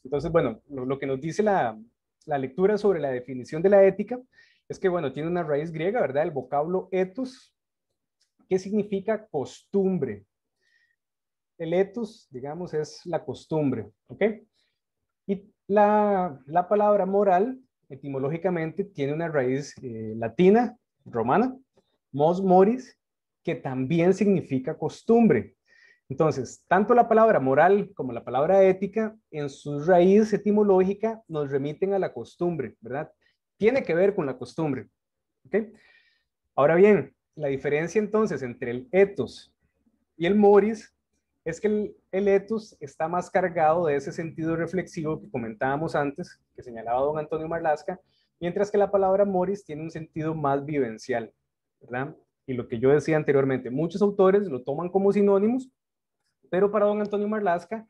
Entonces, bueno, lo que nos dice la lectura sobre la definición de la ética es que, bueno, tiene una raíz griega, ¿verdad? El vocablo ethos, que significa costumbre. El ethos, digamos, es la costumbre, ¿ok? Y la palabra moral, etimológicamente, tiene una raíz latina, romana, mos moris, que también significa costumbre. Entonces, tanto la palabra moral como la palabra ética, en su raíz etimológica, nos remiten a la costumbre, ¿verdad? Tiene que ver con la costumbre, ¿ok? Ahora bien, la diferencia entonces entre el ethos y el moris es que el ethos está más cargado de ese sentido reflexivo que comentábamos antes, que señalaba don Antonio Marlaska, mientras que la palabra moris tiene un sentido más vivencial, ¿verdad? Y lo que yo decía anteriormente, muchos autores lo toman como sinónimos, pero para don Antonio Marlaska,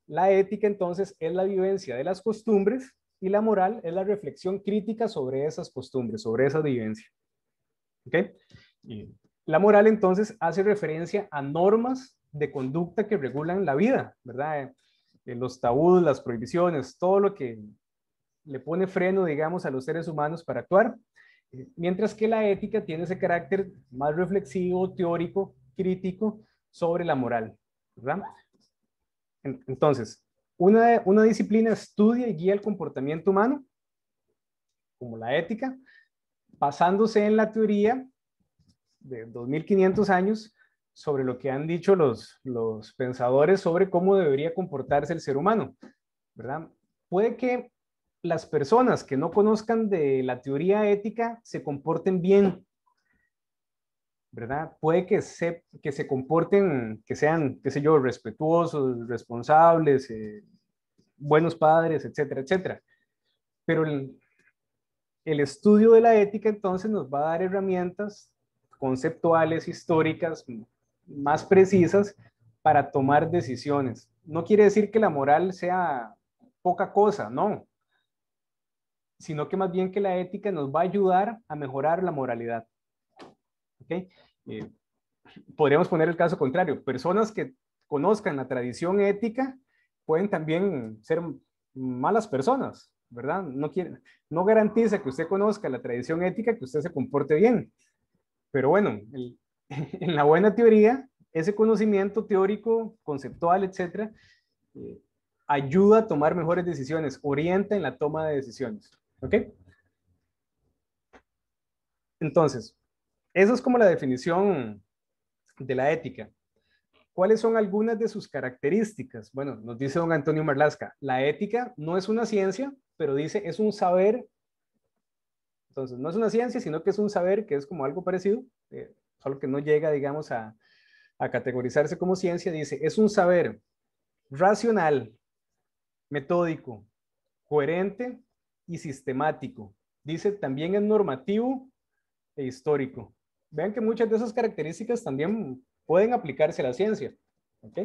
la ética entonces es la vivencia de las costumbres y la moral es la reflexión crítica sobre esas costumbres, sobre esa vivencia. ¿Ok? Y la moral entonces hace referencia a normas de conducta que regulan la vida, ¿verdad? Los tabús, las prohibiciones, todo lo que le pone freno, digamos, a los seres humanos para actuar, mientras que la ética tiene ese carácter más reflexivo, teórico, crítico sobre la moral, ¿verdad? Entonces, una disciplina estudia y guía el comportamiento humano, como la ética, basándose en la teoría de 2500 años sobre lo que han dicho los pensadores sobre cómo debería comportarse el ser humano, ¿verdad? Puede que las personas que no conozcan de la teoría ética se comporten bien, ¿verdad? Puede que se comporten, que sean, qué sé yo, respetuosos, responsables, buenos padres, etcétera, etcétera. Pero el estudio de la ética entonces nos va a dar herramientas conceptuales, históricas, más precisas para tomar decisiones. No quiere decir que la moral sea poca cosa, no, sino que más bien que la ética nos va a ayudar a mejorar la moralidad. ¿Okay? Podríamos poner el caso contrario. Personas que conozcan la tradición ética pueden también ser malas personas, ¿verdad? No garantiza que usted conozca la tradición ética que usted se comporte bien. Pero bueno, en la buena teoría, ese conocimiento teórico, conceptual, etcétera, ayuda a tomar mejores decisiones, orienta en la toma de decisiones. ¿Ok? Entonces, esa es como la definición de la ética. ¿Cuáles son algunas de sus características? Bueno, nos dice don Antonio Marlaska, la ética no es una ciencia, pero dice es un saber. Entonces, no es una ciencia, sino que es un saber que es como algo parecido, solo que no llega, digamos, a categorizarse como ciencia. Dice, es un saber racional, metódico, coherente y sistemático. Dice, también es normativo e histórico. Vean que muchas de esas características también pueden aplicarse a la ciencia. ¿Ok?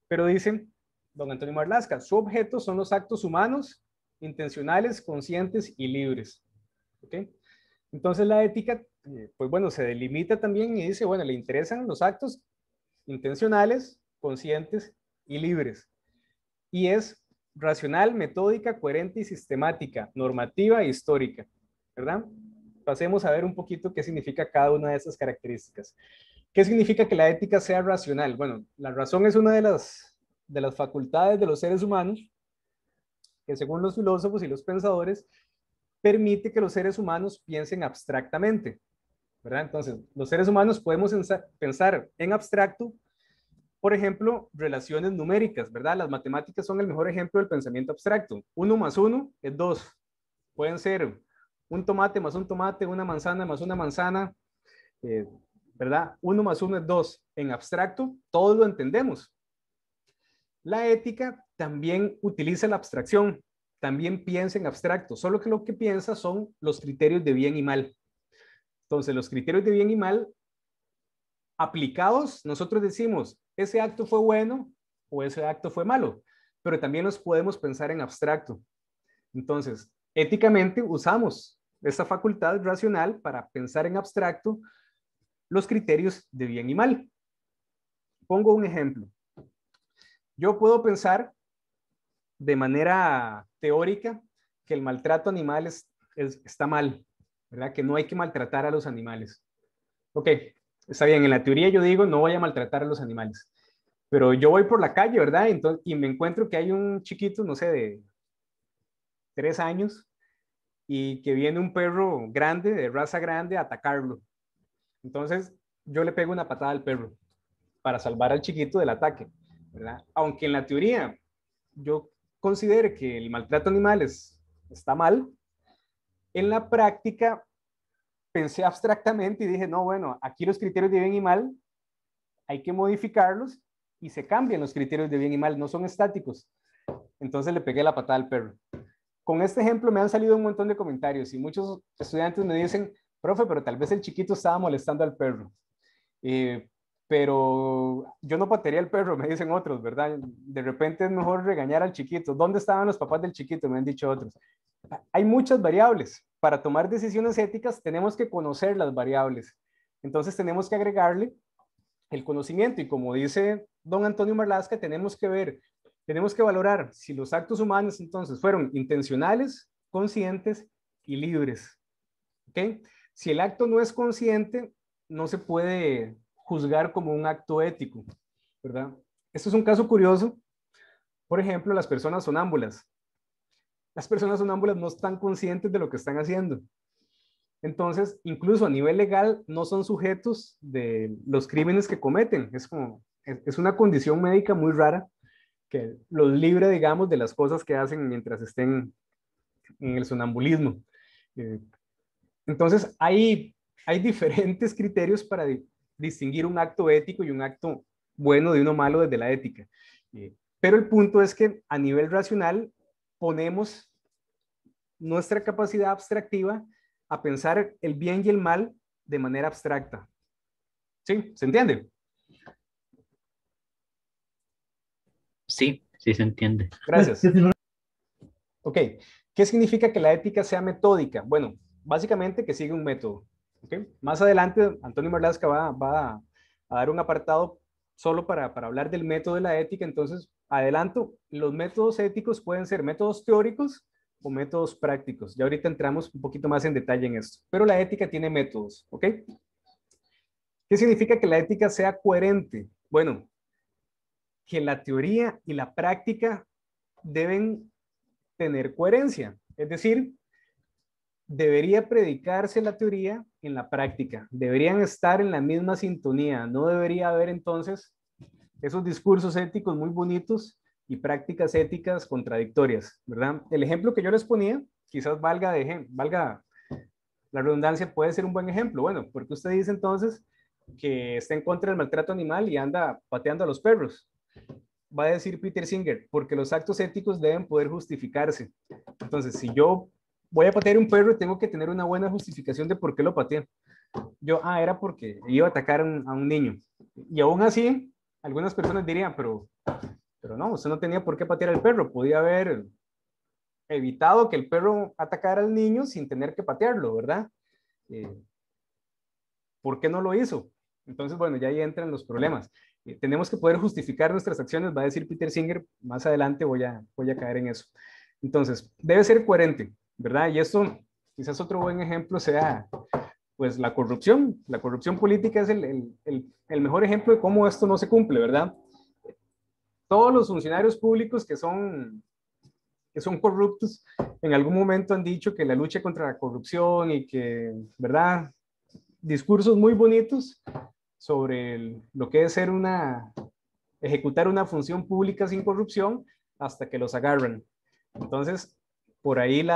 Pero dice don Antonio Marlaska, su objeto son los actos humanos, intencionales, conscientes y libres. ¿Ok? Entonces la ética, pues bueno, se delimita también y dice, bueno, le interesan los actos intencionales, conscientes y libres. Y es racional, metódica, coherente y sistemática, normativa e histórica, ¿verdad? Pasemos a ver un poquito qué significa cada una de esas características. ¿Qué significa que la ética sea racional? Bueno, la razón es una de las facultades de los seres humanos que según los filósofos y los pensadores, permite que los seres humanos piensen abstractamente, ¿verdad? Entonces, los seres humanos podemos pensar en abstracto, por ejemplo, relaciones numéricas, ¿verdad? Las matemáticas son el mejor ejemplo del pensamiento abstracto. 1 más 1 es 2. Pueden ser un tomate más un tomate, una manzana más una manzana, ¿verdad? 1 más 1 es 2. En abstracto, todos lo entendemos. La ética también utiliza la abstracción, también piensa en abstracto, solo que lo que piensa son los criterios de bien y mal. Entonces, los criterios de bien y mal aplicados, nosotros decimos, ese acto fue bueno o ese acto fue malo, pero también los podemos pensar en abstracto. Entonces, éticamente usamos esta facultad racional para pensar en abstracto los criterios de bien y mal. Pongo un ejemplo. Yo puedo pensar de manera teórica que el maltrato animal está mal, ¿verdad? Que no hay que maltratar a los animales. Ok, está bien, en la teoría yo digo no voy a maltratar a los animales, pero yo voy por la calle, ¿verdad? Entonces, y me encuentro que hay un chiquito, no sé, de 3 años y que viene un perro grande, de raza grande, a atacarlo. Entonces yo le pego una patada al perro para salvar al chiquito del ataque, ¿verdad? Aunque en la teoría yo considere que el maltrato animal está mal, en la práctica pensé abstractamente y dije, no, bueno, aquí los criterios de bien y mal hay que modificarlos y se cambian los criterios de bien y mal, no son estáticos. Entonces le pegué la patada al perro. Con este ejemplo me han salido un montón de comentarios y muchos estudiantes me dicen, profe, pero tal vez el chiquito estaba molestando al perro. Pero yo no patearía al perro, me dicen otros, ¿verdad? De repente es mejor regañar al chiquito. ¿Dónde estaban los papás del chiquito? Me han dicho otros. Hay muchas variables. Para tomar decisiones éticas tenemos que conocer las variables. Entonces tenemos que agregarle el conocimiento y como dice don Antonio Marlaska, tenemos que valorar si los actos humanos entonces fueron intencionales, conscientes y libres. ¿Okay? Si el acto no es consciente, no se puede juzgar como un acto ético, ¿verdad? Esto es un caso curioso. Por ejemplo, las personas sonámbulas. Las personas sonámbulas no están conscientes de lo que están haciendo. Entonces, incluso a nivel legal, no son sujetos de los crímenes que cometen. Es una condición médica muy rara que los libre, digamos, de las cosas que hacen mientras estén en el sonambulismo. Entonces, hay diferentes criterios para distinguir un acto ético y un acto bueno de uno malo desde la ética. Pero el punto es que a nivel racional ponemos nuestra capacidad abstractiva a pensar el bien y el mal de manera abstracta. ¿Sí? ¿Se entiende? Sí, sí se entiende. Gracias. Ok. ¿Qué significa que la ética sea metódica? Bueno, básicamente que sigue un método. ¿Okay? Más adelante, Antonio Marlaska va a dar un apartado solo para hablar del método de la ética. Entonces, adelanto, los métodos éticos pueden ser métodos teóricos o métodos prácticos. Ya ahorita entramos un poquito más en detalle en esto. Pero la ética tiene métodos. ¿Ok? ¿Qué significa que la ética sea coherente? Bueno, que la teoría y la práctica deben tener coherencia. Es decir, debería predicarse la teoría en la práctica. Deberían estar en la misma sintonía. No debería haber entonces esos discursos éticos muy bonitos y prácticas éticas contradictorias, ¿verdad? El ejemplo que yo les ponía, quizás valga la redundancia, puede ser un buen ejemplo. Bueno, porque usted dice entonces que está en contra del maltrato animal y anda pateando a los perros. Va a decir Peter Singer, porque los actos éticos deben poder justificarse. Entonces, si yo voy a patear un perro, tengo que tener una buena justificación de por qué lo pateé. Era porque iba a atacar a un niño. Y aún así, algunas personas dirían, pero no, usted no tenía por qué patear al perro, podía haber evitado que el perro atacara al niño sin tener que patearlo, ¿verdad? ¿Por qué no lo hizo? Entonces, bueno, ya ahí entran los problemas. Tenemos que poder justificar nuestras acciones, va a decir Peter Singer, más adelante voy a caer en eso. Entonces, debe ser coherente, ¿verdad? Y esto, quizás otro buen ejemplo sea, pues, la corrupción. La corrupción política es el mejor ejemplo de cómo esto no se cumple, ¿verdad? Todos los funcionarios públicos que son que son corruptos, en algún momento han dicho que la lucha contra la corrupción y que, ¿verdad? Discursos muy bonitos sobre lo que es ser ejecutar una función pública sin corrupción hasta que los agarran. Entonces, por ahí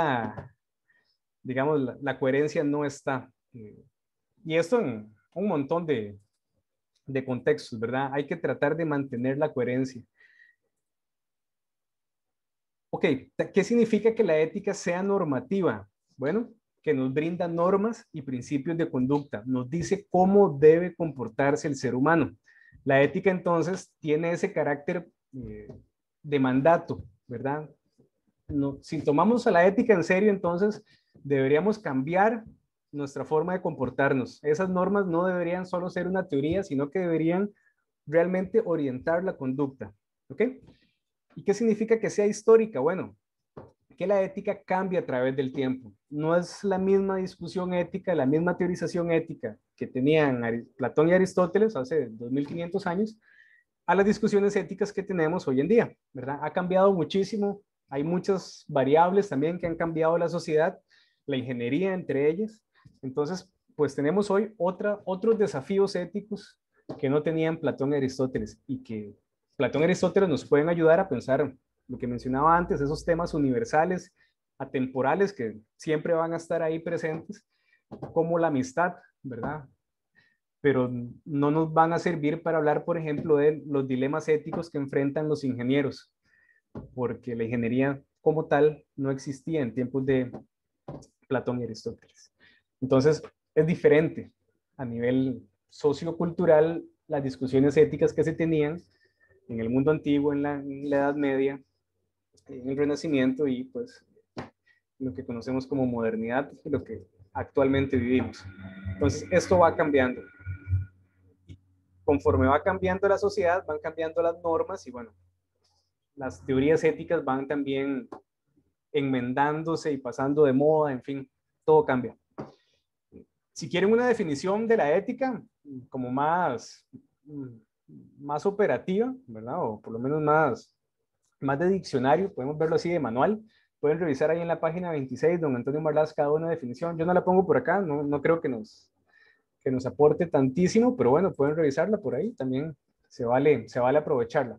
digamos, la coherencia no está. Y esto en un montón de contextos, ¿verdad? Hay que tratar de mantener la coherencia. Ok, ¿qué significa que la ética sea normativa? Bueno, que nos brinda normas y principios de conducta, nos dice cómo debe comportarse el ser humano. La ética entonces tiene ese carácter de mandato, ¿verdad? No, si tomamos a la ética en serio, entonces deberíamos cambiar nuestra forma de comportarnos. Esas normas no deberían solo ser una teoría, sino que deberían realmente orientar la conducta. ¿Ok? ¿Y qué significa que sea histórica? Bueno, que la ética cambia a través del tiempo. No es la misma discusión ética, la misma teorización ética que tenían Platón y Aristóteles hace 2500 años, a las discusiones éticas que tenemos hoy en día, ¿verdad? Ha cambiado muchísimo, hay muchas variables también que han cambiado la sociedad, la ingeniería entre ellas. Entonces, pues tenemos hoy otros desafíos éticos que no tenían Platón y Aristóteles y que Platón y Aristóteles nos pueden ayudar a pensar lo que mencionaba antes, esos temas universales, atemporales que siempre van a estar ahí presentes, como la amistad, ¿verdad? Pero no nos van a servir para hablar, por ejemplo, de los dilemas éticos que enfrentan los ingenieros, porque la ingeniería como tal no existía en tiempos de Platón y Aristóteles. Entonces, es diferente a nivel sociocultural las discusiones éticas que se tenían en el mundo antiguo, en la Edad Media, en el Renacimiento y pues lo que conocemos como modernidad, lo que actualmente vivimos. Entonces, esto va cambiando. Conforme va cambiando la sociedad, van cambiando las normas y bueno, las teorías éticas van también enmendándose y pasando de moda, en fin, todo cambia. Si quieren una definición de la ética como más operativa, ¿verdad? O por lo menos más de diccionario, podemos verlo así de manual. Pueden revisar ahí en la página 26, don Antonio Marlás, cada una definición. Yo no la pongo por acá, no creo que nos aporte tantísimo, pero bueno, pueden revisarla por ahí, también se vale aprovecharla.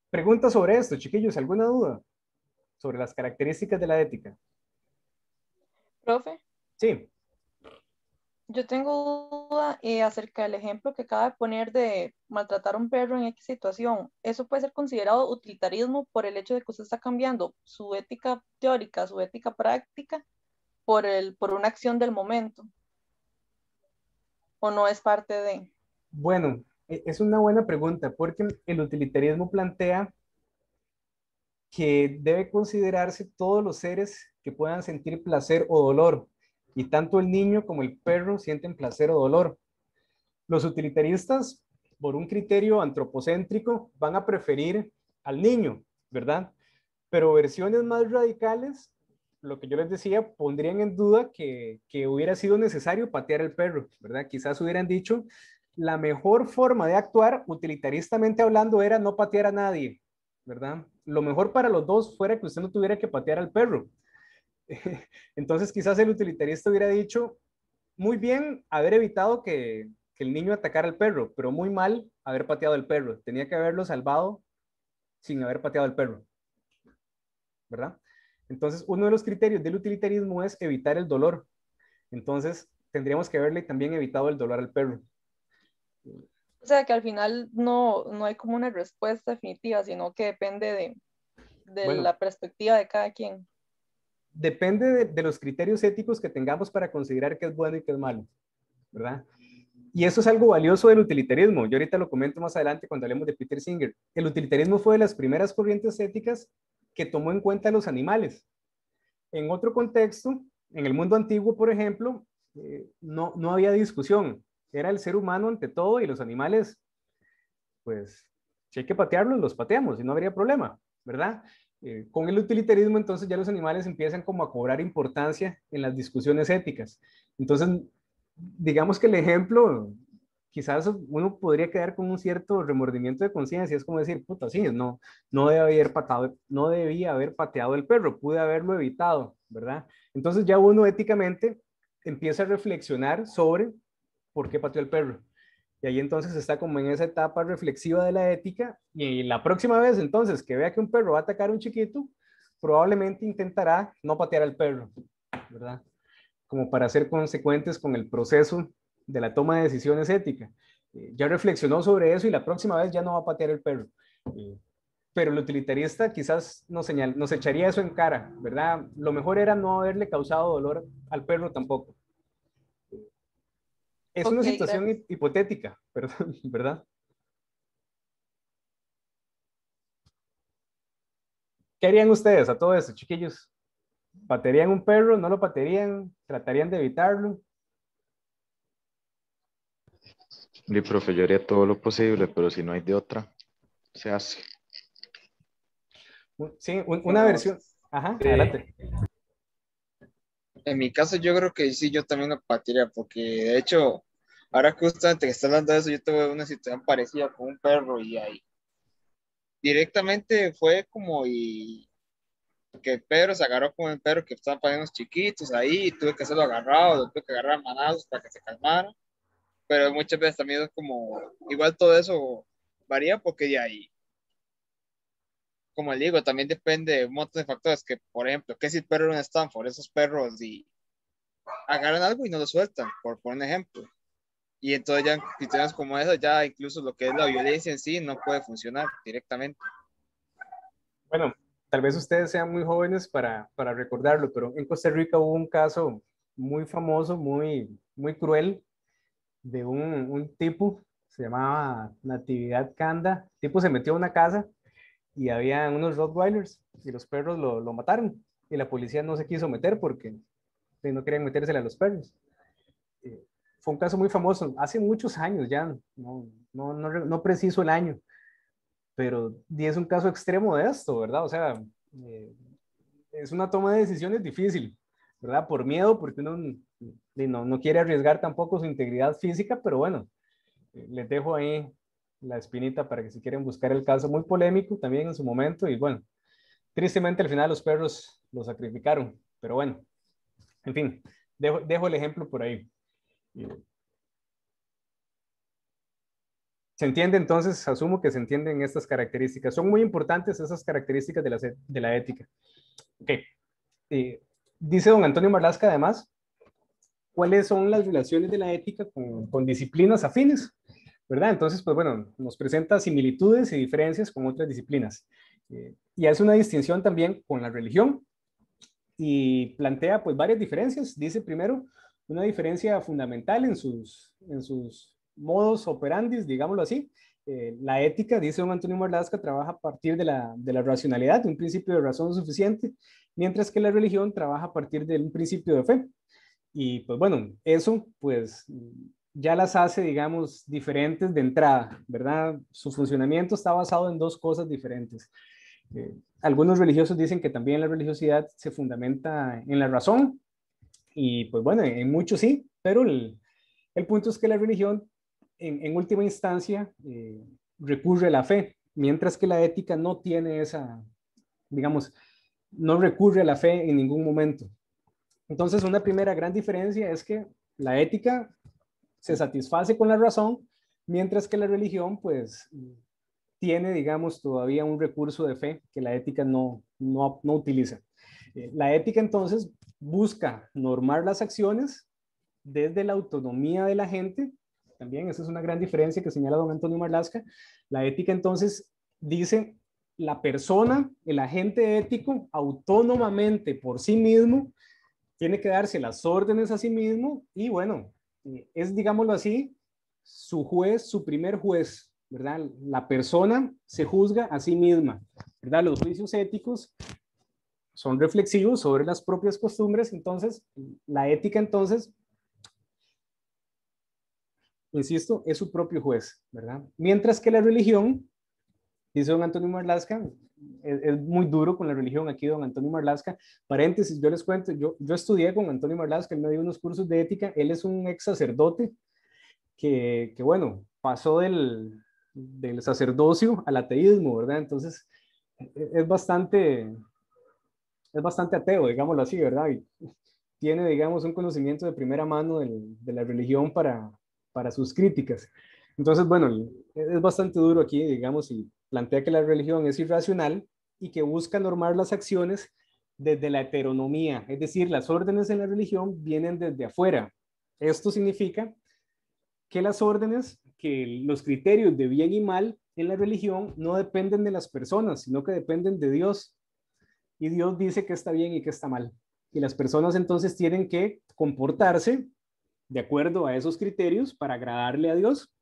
Preguntas sobre esto, chiquillos, ¿alguna duda sobre las características de la ética? Profe, Sí. yo tengo duda acerca del ejemplo que acaba de poner de maltratar a un perro en X situación. ¿Eso puede ser considerado utilitarismo por el hecho de que usted está cambiando su ética teórica, su ética práctica, por una acción del momento? ¿O no es parte de...? Bueno, es una buena pregunta porque el utilitarismo plantea que debe considerarse todos los seres que puedan sentir placer o dolor, y tanto el niño como el perro sienten placer o dolor. Los utilitaristas, por un criterio antropocéntrico, van a preferir al niño, ¿verdad? Pero versiones más radicales, lo que yo les decía, pondrían en duda que hubiera sido necesario patear al perro, ¿verdad? Quizás hubieran dicho, la mejor forma de actuar, utilitaristamente hablando, era no patear a nadie, ¿verdad? Lo mejor para los dos fuera que usted no tuviera que patear al perro. Entonces quizás el utilitarista hubiera dicho, muy bien haber evitado que el niño atacara al perro, pero muy mal haber pateado al perro. Tenía que haberlo salvado sin haber pateado al perro, ¿verdad? Entonces, uno de los criterios del utilitarismo es evitar el dolor. Entonces, tendríamos que haberle también evitado el dolor al perro. O sea, que al final no hay como una respuesta definitiva, sino que depende de Bueno, la perspectiva de cada quien. Depende de los criterios éticos que tengamos para considerar qué es bueno y qué es malo, ¿verdad? Y eso es algo valioso del utilitarismo. Yo ahorita lo comento más adelante cuando hablemos de Peter Singer. El utilitarismo fue de las primeras corrientes éticas que tomó en cuenta a los animales. En otro contexto, en el mundo antiguo, por ejemplo, no había discusión. Era el ser humano ante todo y los animales, pues, si hay que patearlos, los pateamos y no habría problema, ¿verdad? Con el utilitarismo, entonces ya los animales empiezan como a cobrar importancia en las discusiones éticas. Entonces, digamos que el ejemplo quizás uno podría quedar con un cierto remordimiento de conciencia, es como decir, puta, sí, no debía haber pateado el perro, pude haberlo evitado, ¿verdad? Entonces ya uno éticamente empieza a reflexionar sobre por qué pateó el perro. Y ahí entonces está como en esa etapa reflexiva de la ética, y la próxima vez entonces que vea que un perro va a atacar a un chiquito, probablemente intentará no patear al perro, ¿verdad? Como para ser consecuentes con el proceso de la toma de decisiones ética. Ya reflexionó sobre eso y la próxima vez ya no va a patear el perro. Pero el utilitarista quizás nos echaría eso en cara, ¿verdad? Lo mejor era no haberle causado dolor al perro tampoco. Es una Ok, situación gracias. hipotética, ¿verdad? ¿Qué harían ustedes a todo esto, chiquillos? ¿Patearían un perro? ¿No lo patearían? ¿Tratarían de evitarlo? Y profe, yo haría todo lo posible, pero si no hay de otra, se hace. Sí, una Bueno, versión. Ajá, eh, adelante. en mi caso yo creo que sí, yo también lo patearía, porque de hecho, ahora justamente que está hablando de eso, yo tuve una situación parecida con un perro y ahí directamente fue como que el perro se agarró con el perro que estaban poniendo unos chiquitos ahí, y tuve que hacerlo agarrado, lo tuve que agarrar a manazos para que se calmara, pero muchas veces también es como, igual todo eso varía porque de ahí, como le digo, también depende de un montón de factores, que por ejemplo, que si el perro era un Stanford, esos perros y agarran algo y no lo sueltan, por un ejemplo. Y entonces ya en situaciones como esas, ya incluso lo que es la violencia en sí no puede funcionar directamente. Bueno, tal vez ustedes sean muy jóvenes para recordarlo, pero en Costa Rica hubo un caso muy famoso, muy cruel, de un tipo, se llamaba Natividad Canda. El tipo se metió a una casa y había unos Rottweilers y los perros lo mataron. Y la policía no se quiso meter porque no querían metérsela a los perros. Eh, Fue un caso muy famoso, hace muchos años ya, no preciso el año, pero es un caso extremo de esto, ¿verdad? O sea, eh, es una toma de decisiones difícil, ¿verdad? Por miedo, porque uno no quiere arriesgar tampoco su integridad física, pero bueno, les dejo ahí la espinita para que si quieren buscar el caso, muy polémico también en su momento, y bueno, tristemente al final los perros lo sacrificaron, pero bueno, en fin, dejo el ejemplo por ahí. ¿Se entiende entonces? Asumo que se entienden estas características. Son muy importantes esas características de la ética. Ok. Dice don Antonio Marlasca además, ¿cuáles son las relaciones de la ética con disciplinas afines? ¿Verdad? Entonces, pues bueno, nos presenta similitudes y diferencias con otras disciplinas. Y hace una distinción también con la religión y plantea pues varias diferencias. Dice primero una diferencia fundamental en sus modos operandis, digámoslo así. La ética, dice don Antonio Marlasca, trabaja a partir de la racionalidad, de un principio de razón suficiente, mientras que la religión trabaja a partir de un principio de fe. Y pues bueno, eso pues ya las hace, digamos, diferentes de entrada, ¿verdad? Su funcionamiento está basado en dos cosas diferentes. Algunos religiosos dicen que también la religiosidad se fundamenta en la razón, y pues bueno, en muchos sí, pero el punto es que la religión en última instancia recurre a la fe, mientras que la ética no tiene esa, digamos, no recurre a la fe en ningún momento. Entonces, una primera gran diferencia es que la ética se satisface con la razón, mientras que la religión, pues, tiene, digamos, todavía un recurso de fe que la ética no utiliza. La ética, entonces, busca normar las acciones desde la autonomía de la gente. También esa es una gran diferencia que señala don Antonio Marlasca. La ética, entonces, dice, la persona, el agente ético, autónomamente por sí mismo, tiene que darse las órdenes a sí mismo y bueno, es, digámoslo así, su juez, su primer juez, ¿verdad? La persona se juzga a sí misma, ¿verdad? Los juicios éticos son reflexivos sobre las propias costumbres, entonces la ética entonces, insisto, es su propio juez, ¿verdad? Mientras que la religión, dice don Antonio Marlasca, es muy duro con la religión aquí, don Antonio Marlasca. Paréntesis, yo les cuento, yo estudié con Antonio Marlasca, él me dio unos cursos de ética, él es un ex sacerdote que bueno, pasó del sacerdocio al ateísmo, ¿verdad? Entonces, es bastante, es bastante ateo, digámoslo así, ¿verdad? Y tiene, digamos, un conocimiento de primera mano de la religión para sus críticas. Entonces, bueno, es bastante duro aquí, digamos, y plantea que la religión es irracional y que busca normar las acciones desde la heteronomía, es decir, las órdenes en la religión vienen desde afuera. Esto significa que las órdenes, que los criterios de bien y mal en la religión no dependen de las personas, sino que dependen de Dios. Y Dios dice que está bien y que está mal. Y las personas entonces tienen que comportarse de acuerdo a esos criterios para agradarle a Dios.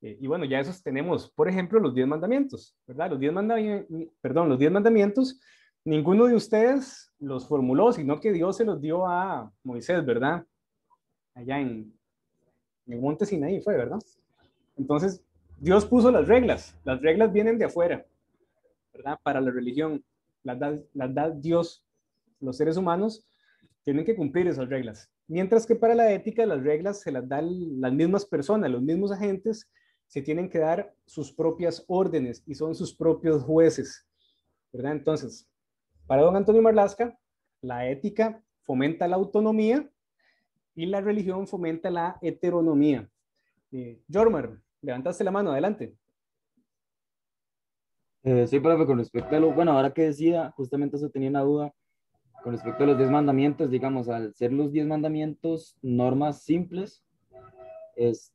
Y bueno, ya esos tenemos, por ejemplo, los 10 mandamientos, ¿verdad? Los 10 mandamientos, ninguno de ustedes los formuló, sino que Dios se los dio a Moisés, ¿verdad? Allá en el monte Sinaí fue, ¿verdad? Entonces, Dios puso las reglas vienen de afuera, ¿verdad? Para la religión, las da Dios. Los seres humanos tienen que cumplir esas reglas. Mientras que para la ética, las reglas se las dan las mismas personas, los mismos agentes, se tienen que dar sus propias órdenes y son sus propios jueces, ¿verdad? Entonces, para don Antonio Marlasca, la ética fomenta la autonomía y la religión fomenta la heteronomía. Jormar, levantaste la mano, adelante. Sí, profe, con respecto a lo, bueno, ahora que decía, justamente eso tenía una duda, con respecto a los 10 mandamientos, digamos, al ser los 10 mandamientos normas simples,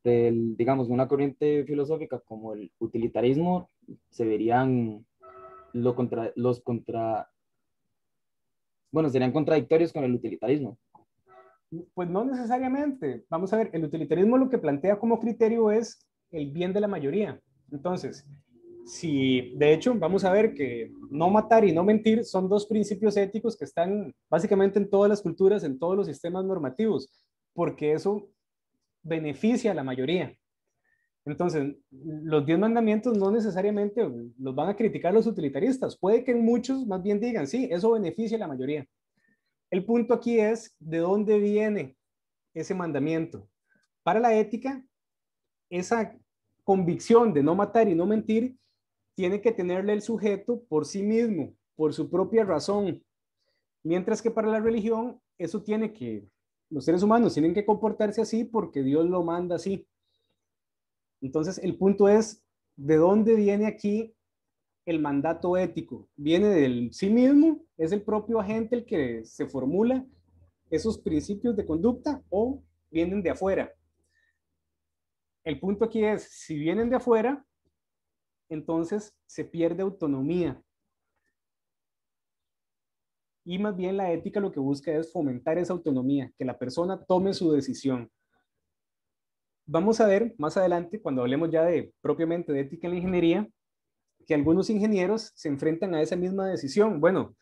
digamos, una corriente filosófica como el utilitarismo, se verían bueno, serían contradictorios con el utilitarismo. Pues no necesariamente. Vamos a ver, el utilitarismo lo que plantea como criterio es el bien de la mayoría. Entonces, si de hecho vamos a ver que no matar y no mentir son dos principios éticos que están básicamente en todas las culturas, en todos los sistemas normativos, porque eso beneficia a la mayoría. Entonces, los 10 mandamientos no necesariamente los van a criticar los utilitaristas. Puede que en muchos más bien digan, sí, eso beneficia a la mayoría. El punto aquí es de dónde viene ese mandamiento. Para la ética, esa convicción de no matar y no mentir tiene que tenerle el sujeto por sí mismo, por su propia razón. Mientras que para la religión, eso tiene que, los seres humanos tienen que comportarse así porque Dios lo manda así. Entonces, el punto es, ¿de dónde viene aquí el mandato ético? ¿Viene del sí mismo? ¿Es el propio agente el que se formula esos principios de conducta o vienen de afuera? El punto aquí es, si vienen de afuera, entonces se pierde autonomía. Y más bien la ética lo que busca es fomentar esa autonomía, que la persona tome su decisión. Vamos a ver más adelante, cuando hablemos ya de propiamente de ética en la ingeniería, que algunos ingenieros se enfrentan a esa misma decisión. Bueno,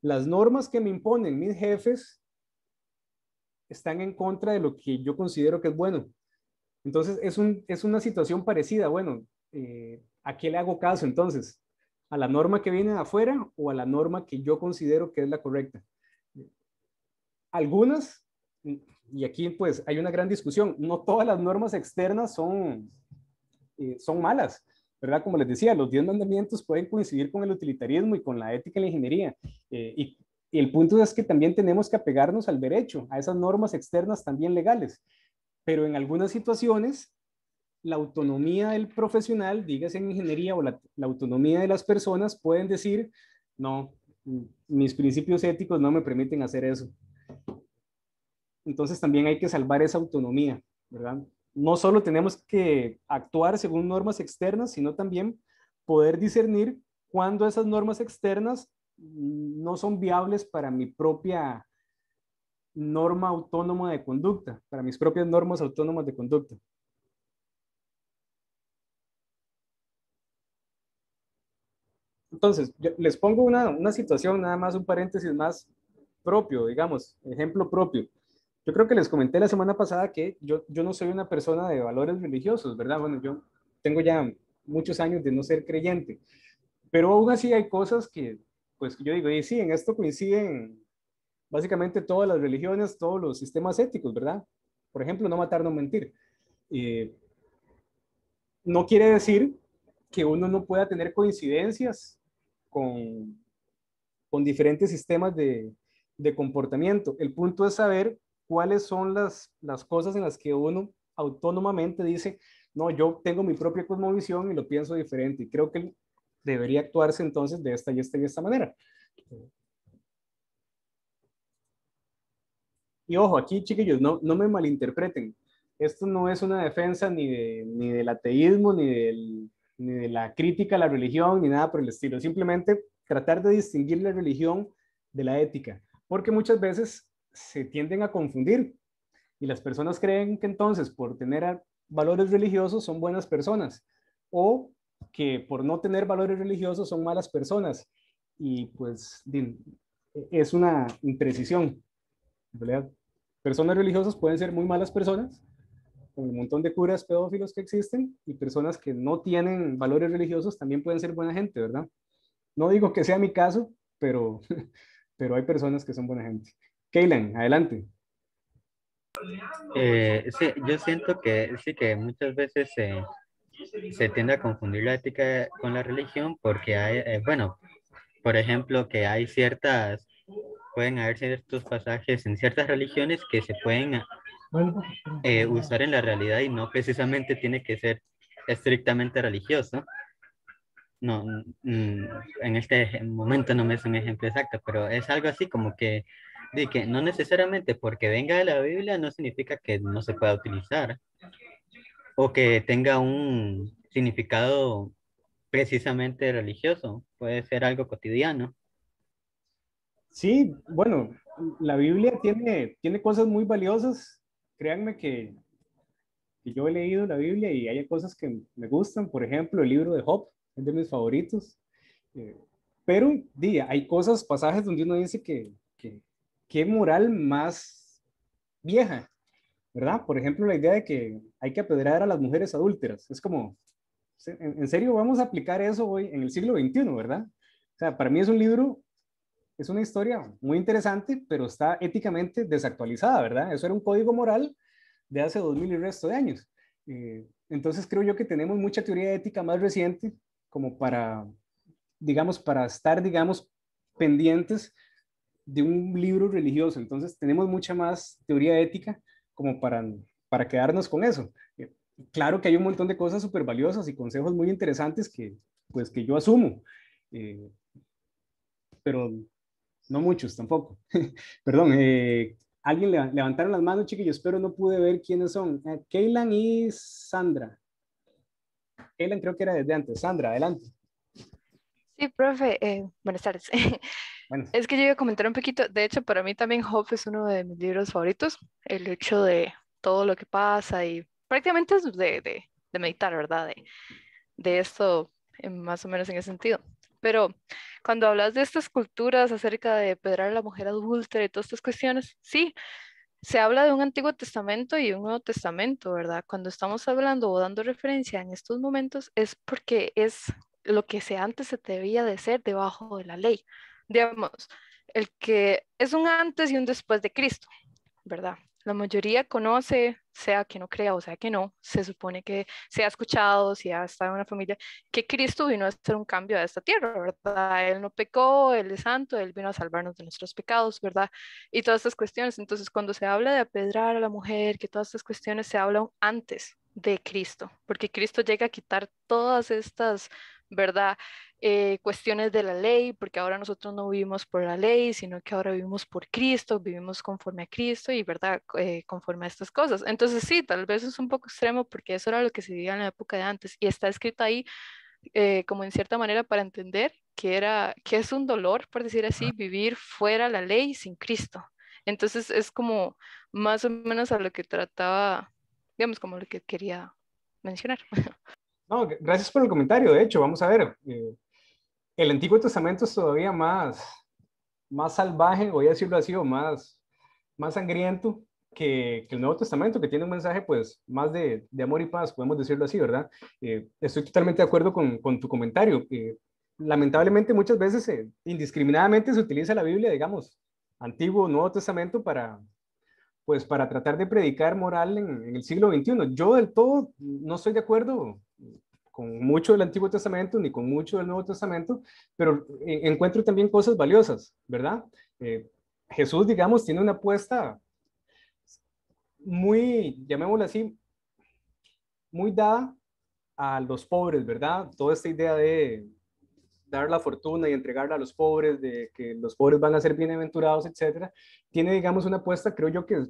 las normas que me imponen mis jefes están en contra de lo que yo considero que es bueno. Entonces, es una situación parecida. Bueno, ¿a qué le hago caso entonces? ¿A la norma que viene de afuera o a la norma que yo considero que es la correcta? Algunas, y aquí pues hay una gran discusión, no todas las normas externas son malas, ¿verdad? Como les decía, los 10 mandamientos pueden coincidir con el utilitarismo y con la ética en la ingeniería. Y el punto es que también tenemos que apegarnos al derecho, a esas normas externas también legales. Pero en algunas situaciones, la autonomía del profesional, dígase en ingeniería, o la autonomía de las personas pueden decir, no, mis principios éticos no me permiten hacer eso. Entonces también hay que salvar esa autonomía, ¿verdad? No solo tenemos que actuar según normas externas, sino también poder discernir cuándo esas normas externas no son viables para mi propia norma autónoma de conducta, para mis propias normas autónomas de conducta. Entonces, les pongo una situación, nada más un paréntesis más propio, digamos, ejemplo propio. Yo creo que les comenté la semana pasada que yo no soy una persona de valores religiosos, ¿verdad? Bueno, yo tengo ya muchos años de no ser creyente, pero aún así hay cosas que, pues yo digo, y sí, en esto coinciden básicamente todas las religiones, todos los sistemas éticos, ¿verdad? Por ejemplo, no matar, no mentir. no quiere decir que uno no pueda tener coincidencias con diferentes sistemas de comportamiento. El punto es saber cuáles son las cosas en las que uno autónomamente dice, no, yo tengo mi propia cosmovisión y lo pienso diferente. Y creo que debería actuarse entonces de esta y esta y esta manera. Y ojo, aquí, chiquillos, no me malinterpreten. Esto no es una defensa ni del ateísmo, ni de la crítica a la religión, ni nada por el estilo. Simplemente tratar de distinguir la religión de la ética, porque muchas veces se tienden a confundir y las personas creen que entonces por tener valores religiosos son buenas personas o que por no tener valores religiosos son malas personas. Y pues es una imprecisión. En realidad, personas religiosas pueden ser muy malas personas, con un montón de curas pedófilos que existen, y personas que no tienen valores religiosos también pueden ser buena gente, ¿verdad? No digo que sea mi caso, pero, pero hay personas que son buena gente. Kaylan, adelante. Sí, yo siento que sí, que muchas veces se tiende a confundir la ética con la religión porque hay, bueno, por ejemplo, que hay pueden haber ciertos pasajes en ciertas religiones que se pueden usar en la realidad y no precisamente tiene que ser estrictamente religioso. No, en este momento no me es un ejemplo exacto, pero es algo así como que, de que no necesariamente porque venga de la Biblia no significa que no se pueda utilizar o que tenga un significado precisamente religioso, puede ser algo cotidiano. Sí, bueno, la Biblia tiene cosas muy valiosas. Créanme que yo he leído la Biblia y hay cosas que me gustan. Por ejemplo, el libro de Job es de mis favoritos. Eh, pero hay cosas, pasajes donde uno dice que qué moral más vieja, ¿verdad? Por ejemplo, la idea de que hay que apedrear a las mujeres adúlteras. Es como, en serio, vamos a aplicar eso hoy en el siglo XXI, ¿verdad? O sea, para mí es un libro, es una historia muy interesante, pero está éticamente desactualizada, ¿verdad? Eso era un código moral de hace 2000 y resto de años. Entonces creo yo que tenemos mucha teoría ética más reciente como digamos, para estar, digamos, pendientes de un libro religioso. Entonces tenemos mucha más teoría ética como para quedarnos con eso. Claro que hay un montón de cosas súper valiosas y consejos muy interesantes pues, que yo asumo, pero no muchos tampoco. Perdón, alguien levantaron las manos, chiquillos, pero no pude ver quiénes son. Kaylan y Sandra. Kaylan creo que era desde antes. Sandra, adelante. Sí, profe, buenas tardes. Bueno, Es que yo iba a comentar un poquito, de hecho, para mí también Job es uno de mis libros favoritos, el hecho de todo lo que pasa y prácticamente es de meditar, ¿verdad? De esto, más o menos en ese sentido. Pero cuando hablas de estas culturas acerca de pedrar a la mujer adúltera y todas estas cuestiones, sí, se habla de un Antiguo Testamento y un Nuevo Testamento, ¿verdad? Cuando estamos hablando o dando referencia en estos momentos es porque es lo que antes se debía de ser debajo de la ley. Digamos, el que es un antes y un después de Cristo, ¿verdad? La mayoría conoce, sea que no crea o sea que no, se supone que se ha escuchado, si ha estado en una familia, que Cristo vino a hacer un cambio a esta tierra, ¿verdad? Él no pecó, Él es santo, Él vino a salvarnos de nuestros pecados, ¿verdad? Y todas estas cuestiones. Entonces, cuando se habla de apedrar a la mujer, que todas estas cuestiones se hablan antes de Cristo, porque Cristo llega a quitar todas estas, ¿verdad? Cuestiones de la ley, porque ahora nosotros no vivimos por la ley, sino que ahora vivimos por Cristo, vivimos conforme a Cristo y, ¿verdad? Conforme a estas cosas. Entonces sí, tal vez es un poco extremo porque eso era lo que se vivía en la época de antes y está escrito ahí como en cierta manera para entender que es un dolor, por decir así, vivir fuera la ley sin Cristo. Entonces es como más o menos a lo que trataba, digamos, como lo que quería mencionar. no, gracias por el comentario. De hecho, vamos a ver, el Antiguo Testamento es todavía más salvaje, voy a decirlo así, o más sangriento que el Nuevo Testamento, que tiene un mensaje pues más de amor y paz, podemos decirlo así, ¿verdad? Estoy totalmente de acuerdo con tu comentario. Lamentablemente muchas veces indiscriminadamente se utiliza la Biblia, digamos, Antiguo o Nuevo Testamento pues para tratar de predicar moral en el siglo XXI. Yo del todo no estoy de acuerdo con mucho del Antiguo Testamento ni con mucho del Nuevo Testamento, pero encuentro también cosas valiosas, ¿verdad? Jesús, digamos, tiene una apuesta muy, llamémosla así, muy dada a los pobres, ¿verdad? Toda esta idea de dar la fortuna y entregarla a los pobres, de que los pobres van a ser bienaventurados, etcétera, tiene, digamos, una apuesta, creo yo, que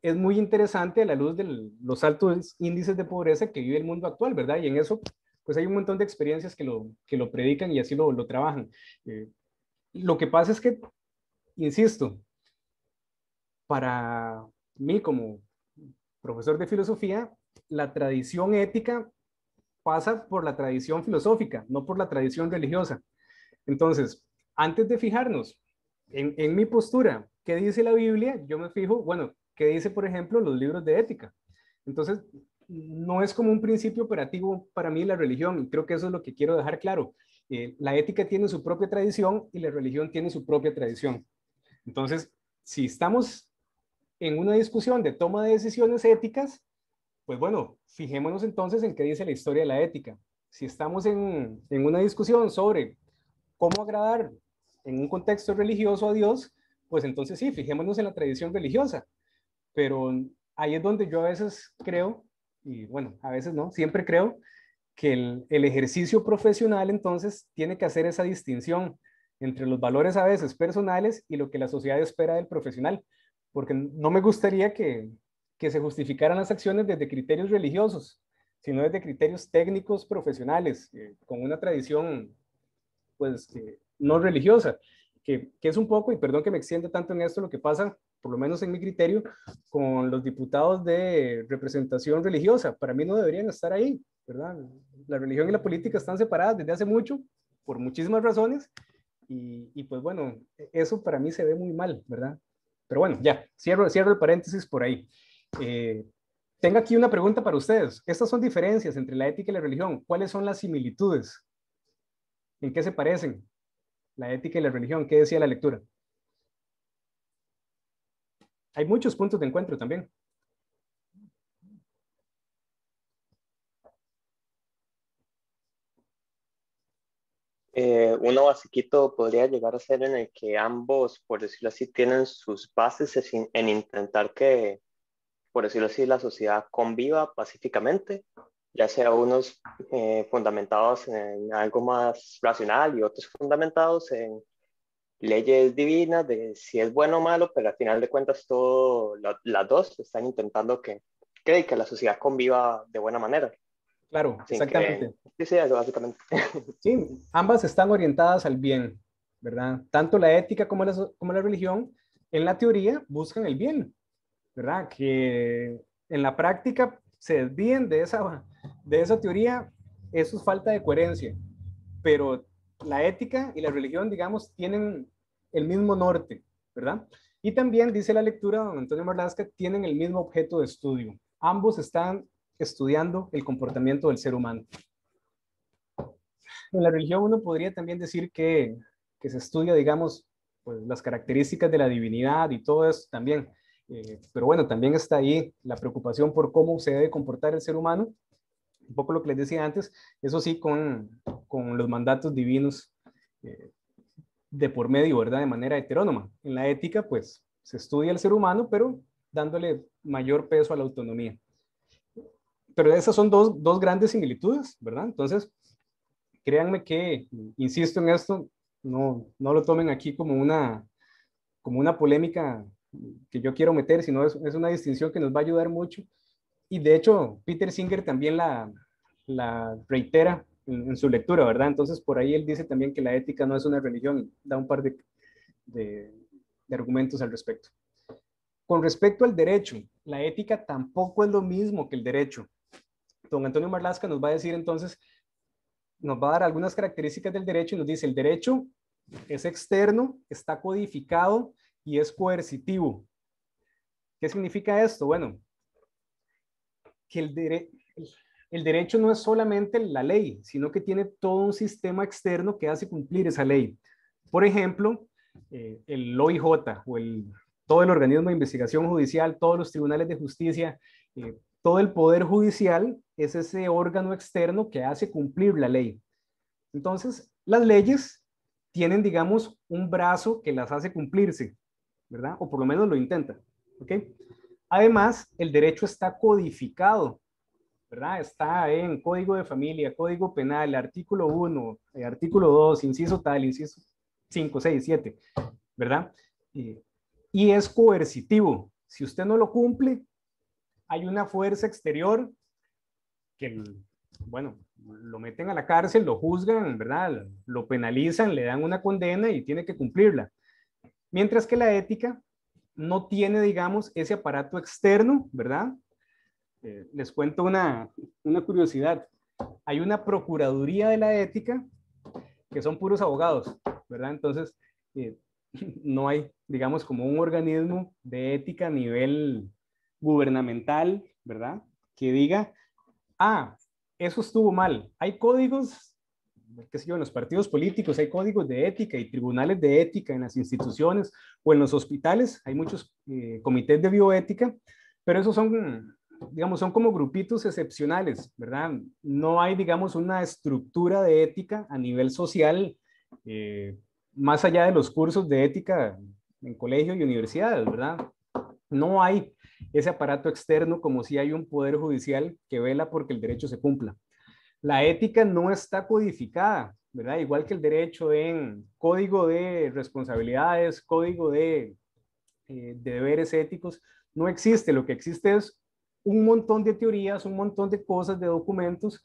es muy interesante a la luz de los altos índices de pobreza que vive el mundo actual, ¿verdad? Y en eso, pues hay un montón de experiencias que lo predican y así lo trabajan. Lo que pasa es que, insisto, para mí como profesor de filosofía, la tradición ética pasa por la tradición filosófica, no por la tradición religiosa. Entonces, antes de fijarnos en mi postura, ¿qué dice la Biblia? Yo me fijo, bueno, ¿qué dice, por ejemplo, los libros de ética? Entonces, no es como un principio operativo para mí la religión, y creo que eso es lo que quiero dejar claro. La ética tiene su propia tradición y la religión tiene su propia tradición. Entonces, si estamos en una discusión de toma de decisiones éticas, pues bueno, fijémonos entonces en qué dice la historia de la ética. Si estamos en una discusión sobre cómo agradar en un contexto religioso a Dios, pues entonces sí, fijémonos en la tradición religiosa. Pero ahí es donde yo a veces creo, y bueno, a veces no, siempre creo que el ejercicio profesional entonces tiene que hacer esa distinción entre los valores a veces personales y lo que la sociedad espera del profesional, porque no me gustaría que se justificaran las acciones desde criterios religiosos, sino desde criterios técnicos profesionales, con una tradición pues no religiosa, que es un poco, y perdón que me extienda tanto en esto, lo que pasa, por lo menos en mi criterio, con los diputados de representación religiosa. Para mí no deberían estar ahí, ¿verdad? La religión y la política están separadas desde hace mucho, por muchísimas razones, y pues bueno, eso para mí se ve muy mal, ¿verdad? Pero bueno, ya, cierro el paréntesis por ahí. Tengo aquí una pregunta para ustedes. Estas son diferencias entre la ética y la religión. ¿Cuáles son las similitudes? ¿En qué se parecen la ética y la religión? ¿Qué decía la lectura? Hay muchos puntos de encuentro también. Uno basiquito podría llegar a ser en el que ambos, por decirlo así, tienen sus bases en intentar que, por decirlo así, la sociedad conviva pacíficamente, ya sea unos fundamentados en algo más racional y otros fundamentados en leyes divinas de si es bueno o malo, pero al final de cuentas las dos están intentando que la sociedad conviva de buena manera. Claro, exactamente. Sí, eso básicamente. Sí, ambas están orientadas al bien, ¿verdad? Tanto la ética como la religión, en la teoría, buscan el bien, ¿verdad? Que en la práctica se desvíen de esa teoría, eso es falta de coherencia. Pero la ética y la religión, digamos, tienen el mismo norte, ¿verdad? Y también, dice la lectura, don Antonio Marlasca, tienen el mismo objeto de estudio. Ambos están estudiando el comportamiento del ser humano. En la religión uno podría también decir que se estudia, digamos, pues, las características de la divinidad y todo eso también. Pero bueno, también está ahí la preocupación por cómo se debe comportar el ser humano. Un poco lo que les decía antes, eso sí, con los mandatos divinos de por medio, ¿verdad? De manera heterónoma. En la ética, pues, se estudia el ser humano, pero dándole mayor peso a la autonomía. Pero esas son dos grandes similitudes, ¿verdad? Entonces, créanme que, insisto en esto, no lo tomen aquí como una polémica que yo quiero meter, sino es una distinción que nos va a ayudar mucho. Y de hecho, Peter Singer también la reitera en su lectura, ¿verdad? Entonces, por ahí él dice también que la ética no es una religión, da un par de argumentos al respecto. Con respecto al derecho, la ética tampoco es lo mismo que el derecho. Don Antonio Marlasca nos va a decir entonces, nos va a dar algunas características del derecho y nos dice, el derecho es externo, está codificado y es coercitivo. ¿Qué significa esto? Bueno, que el derecho no es solamente la ley, sino que tiene todo un sistema externo que hace cumplir esa ley. Por ejemplo, el OIJ o todo el organismo de investigación judicial, todos los tribunales de justicia, todo el poder judicial es ese órgano externo que hace cumplir la ley. Entonces, las leyes tienen, digamos, un brazo que las hace cumplirse, ¿verdad? O por lo menos lo intenta, ¿ok? Además, el derecho está codificado, ¿verdad? Está en Código de Familia, Código Penal, artículo 1, artículo 2, inciso tal, inciso 5, 6, 7, ¿verdad? Y es coercitivo. Si usted no lo cumple, hay una fuerza exterior que, bueno, lo meten a la cárcel, lo juzgan, ¿verdad? Lo penalizan, le dan una condena y tiene que cumplirla. Mientras que la ética no tiene, digamos, ese aparato externo, ¿verdad? Les cuento una curiosidad. Hay una procuraduría de la ética que son puros abogados, ¿verdad? Entonces, no hay, digamos, como un organismo de ética a nivel gubernamental, ¿verdad? Que diga, ah, eso estuvo mal. Hay códigos, qué sé yo, en los partidos políticos hay códigos de ética y tribunales de ética en las instituciones o en los hospitales. Hay muchos comités de bioética, pero esos son, digamos, son como grupitos excepcionales, ¿verdad? No hay, digamos, una estructura de ética a nivel social, más allá de los cursos de ética en colegios y universidades, ¿verdad? No hay ese aparato externo como si hay un poder judicial que vela porque el derecho se cumpla. La ética no está codificada, ¿verdad? Igual que el derecho en código de responsabilidades, código de deberes éticos, no existe. Lo que existe es un montón de teorías, un montón de cosas, de documentos,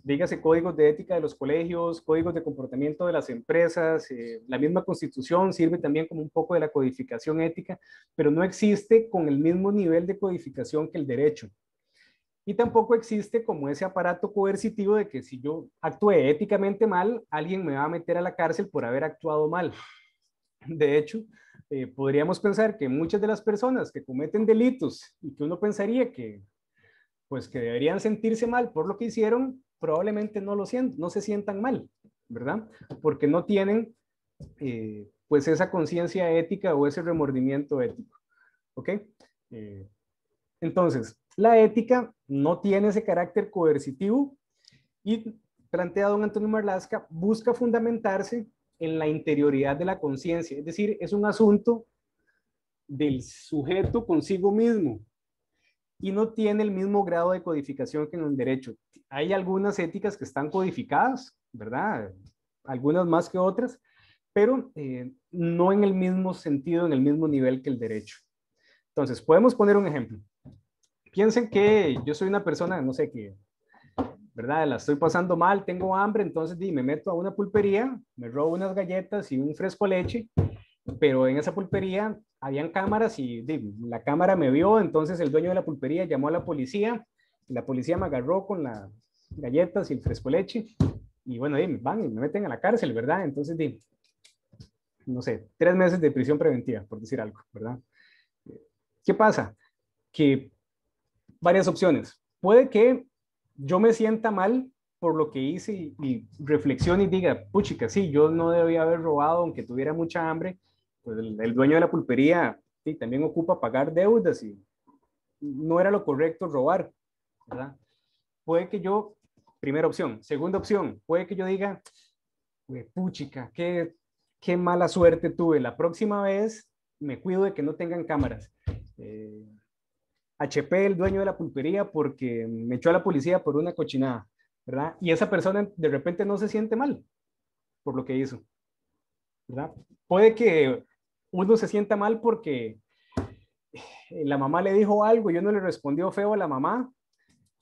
dígase códigos de ética de los colegios, códigos de comportamiento de las empresas, la misma Constitución sirve también como un poco de la codificación ética, pero no existe con el mismo nivel de codificación que el derecho. Y tampoco existe como ese aparato coercitivo de que si yo actué éticamente mal, alguien me va a meter a la cárcel por haber actuado mal. De hecho, podríamos pensar que muchas de las personas que cometen delitos y que uno pensaría que, pues, que deberían sentirse mal por lo que hicieron, probablemente no lo sientan, no se sientan mal, ¿verdad? Porque no tienen, pues, esa conciencia ética o ese remordimiento ético, ¿ok? Entonces, la ética no tiene ese carácter coercitivo y, plantea don Antonio Marlaska, busca fundamentarse en la interioridad de la conciencia, es decir, es un asunto del sujeto consigo mismo y no tiene el mismo grado de codificación que en el derecho. Hay algunas éticas que están codificadas, ¿verdad? Algunas más que otras, pero no en el mismo sentido, en el mismo nivel que el derecho. Entonces, podemos poner un ejemplo. Piensen que yo soy una persona, no sé, que, ¿verdad? La estoy pasando mal, tengo hambre, entonces me meto a una pulpería, me robo unas galletas y un fresco leche, pero en esa pulpería habían cámaras y la cámara me vio, entonces el dueño de la pulpería llamó a la policía, y la policía me agarró con las galletas y el fresco leche, y bueno, van y me meten a la cárcel, ¿verdad? Entonces, no sé, 3 meses de prisión preventiva, por decir algo, ¿verdad? ¿Qué pasa? Que varias opciones. Puede que yo me sienta mal por lo que hice y reflexione y diga, puchica, sí, yo no debía haber robado aunque tuviera mucha hambre, pues el dueño de la pulpería sí, también ocupa pagar deudas y no era lo correcto robar, ¿verdad? Puede que yo, primera opción. Segunda opción, puede que yo diga, puchica, qué mala suerte tuve, la próxima vez me cuido de que no tengan cámaras. HP el dueño de la pulpería porque me echó a la policía por una cochinada, ¿verdad? Y esa persona de repente no se siente mal por lo que hizo, ¿verdad? Puede que uno se sienta mal porque la mamá le dijo algo y uno le respondió feo a la mamá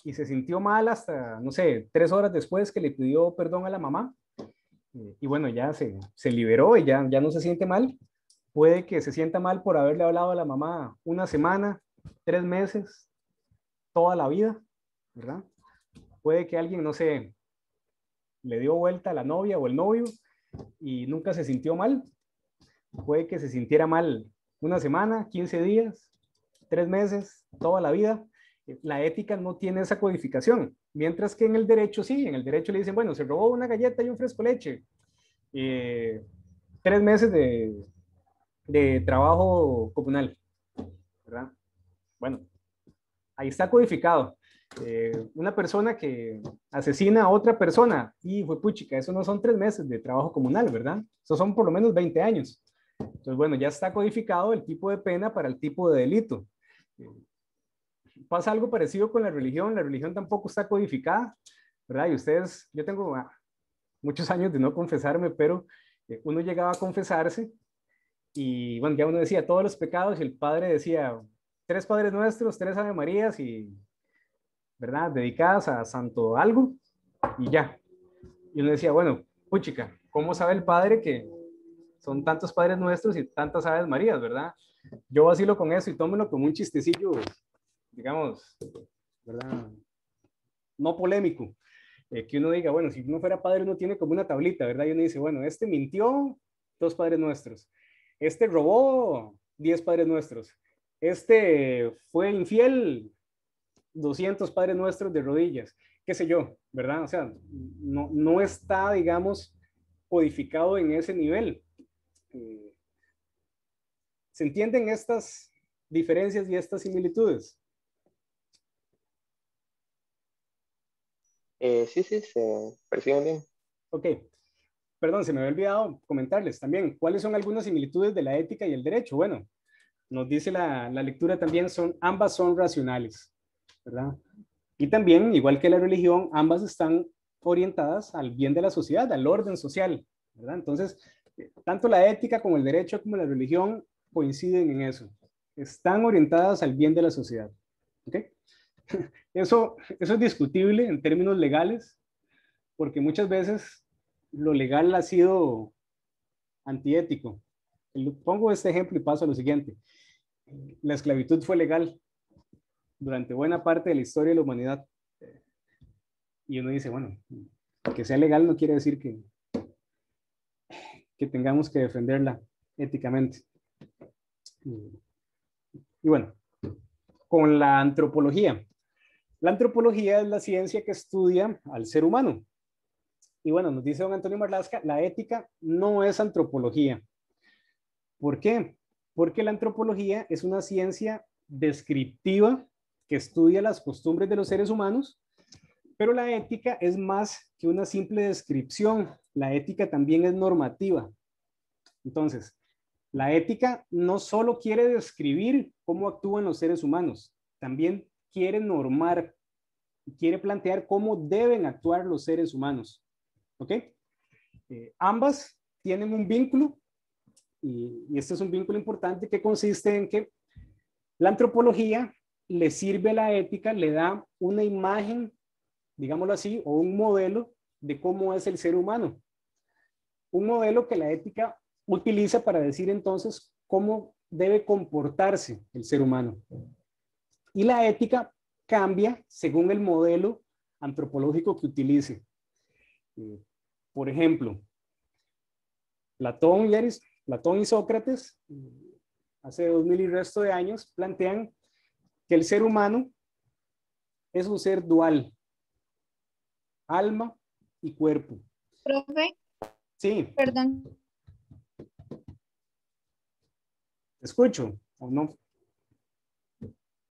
y se sintió mal hasta, no sé, 3 horas después que le pidió perdón a la mamá. Y bueno, ya se liberó y ya no se siente mal. Puede que se sienta mal por haberle hablado a la mamá 1 semana, 3 meses, toda la vida, ¿verdad? Puede que alguien, no sé, le dio vuelta a la novia o el novio y nunca se sintió mal. Puede que se sintiera mal 1 semana, 15 días, 3 meses, toda la vida. La ética no tiene esa codificación, mientras que en el derecho sí, en el derecho le dicen, bueno, se robó una galleta y un fresco leche, 3 meses de trabajo comunal, ¿verdad? Bueno, ahí está codificado. Una persona que asesina a otra persona, y fue puchica, eso no son 3 meses de trabajo comunal, ¿verdad? Eso son por lo menos 20 años. Entonces, bueno, ya está codificado el tipo de pena para el tipo de delito. Pasa algo parecido con la religión tampoco está codificada, ¿verdad? Y ustedes, yo tengo muchos años de no confesarme, pero uno llegaba a confesarse y bueno, ya uno decía todos los pecados y el padre decía 3 Padres Nuestros, 3 Ave Marías y, ¿verdad? Dedicadas a santo algo y ya. Y uno decía, bueno, puchica, ¿cómo sabe el padre que son tantos Padres Nuestros y tantas Aves Marías, ¿verdad? Yo vacilo con eso y tómelo como un chistecillo, digamos, ¿verdad? No polémico. Que uno diga, bueno, si uno fuera padre, uno tiene como una tablita, ¿verdad? Y uno dice, bueno, este mintió, 2 Padres Nuestros. Este robó, 10 Padres Nuestros. Este fue infiel, 200 Padres Nuestros de rodillas. Qué sé yo, ¿verdad? O sea, no está, digamos, codificado en ese nivel. ¿Se entienden estas diferencias y estas similitudes? Sí, se perciben bien. Ok. Perdón, se me había olvidado comentarles también cuáles son algunas similitudes de la ética y el derecho. Bueno, nos dice la lectura también, ambas son racionales, ¿verdad? Y también, igual que la religión, ambas están orientadas al bien de la sociedad, al orden social, ¿verdad? Entonces, tanto la ética como el derecho como la religión coinciden en eso. Están orientadas al bien de la sociedad. ¿Ok? Eso es discutible en términos legales, porque muchas veces lo legal ha sido antiético. Pongo este ejemplo y paso a lo siguiente. La esclavitud fue legal durante buena parte de la historia de la humanidad. Y uno dice, bueno, que sea legal no quiere decir que tengamos que defenderla éticamente. Y bueno, con la antropología. La antropología es la ciencia que estudia al ser humano. Y bueno, nos dice don Antonio Marlaska, la ética no es antropología. ¿Por qué? Porque la antropología es una ciencia descriptiva que estudia las costumbres de los seres humanos, pero la ética es más que una simple descripción. La ética también es normativa. Entonces, la ética no solo quiere describir cómo actúan los seres humanos, también quiere normar, quiere plantear cómo deben actuar los seres humanos. ¿Ok? Ambas tienen un vínculo y este es un vínculo importante que consiste en que la antropología le sirve a la ética, le da una imagen, digámoslo así, o un modelo de cómo es el ser humano. Un modelo que la ética utiliza para decir entonces cómo debe comportarse el ser humano. Y la ética cambia según el modelo antropológico que utilice. Por ejemplo, Platón y Sócrates, hace 2000 y resto de años, plantean que el ser humano es un ser dual, alma y cuerpo. Profe, Sí. perdón. ¿Te escucho o no?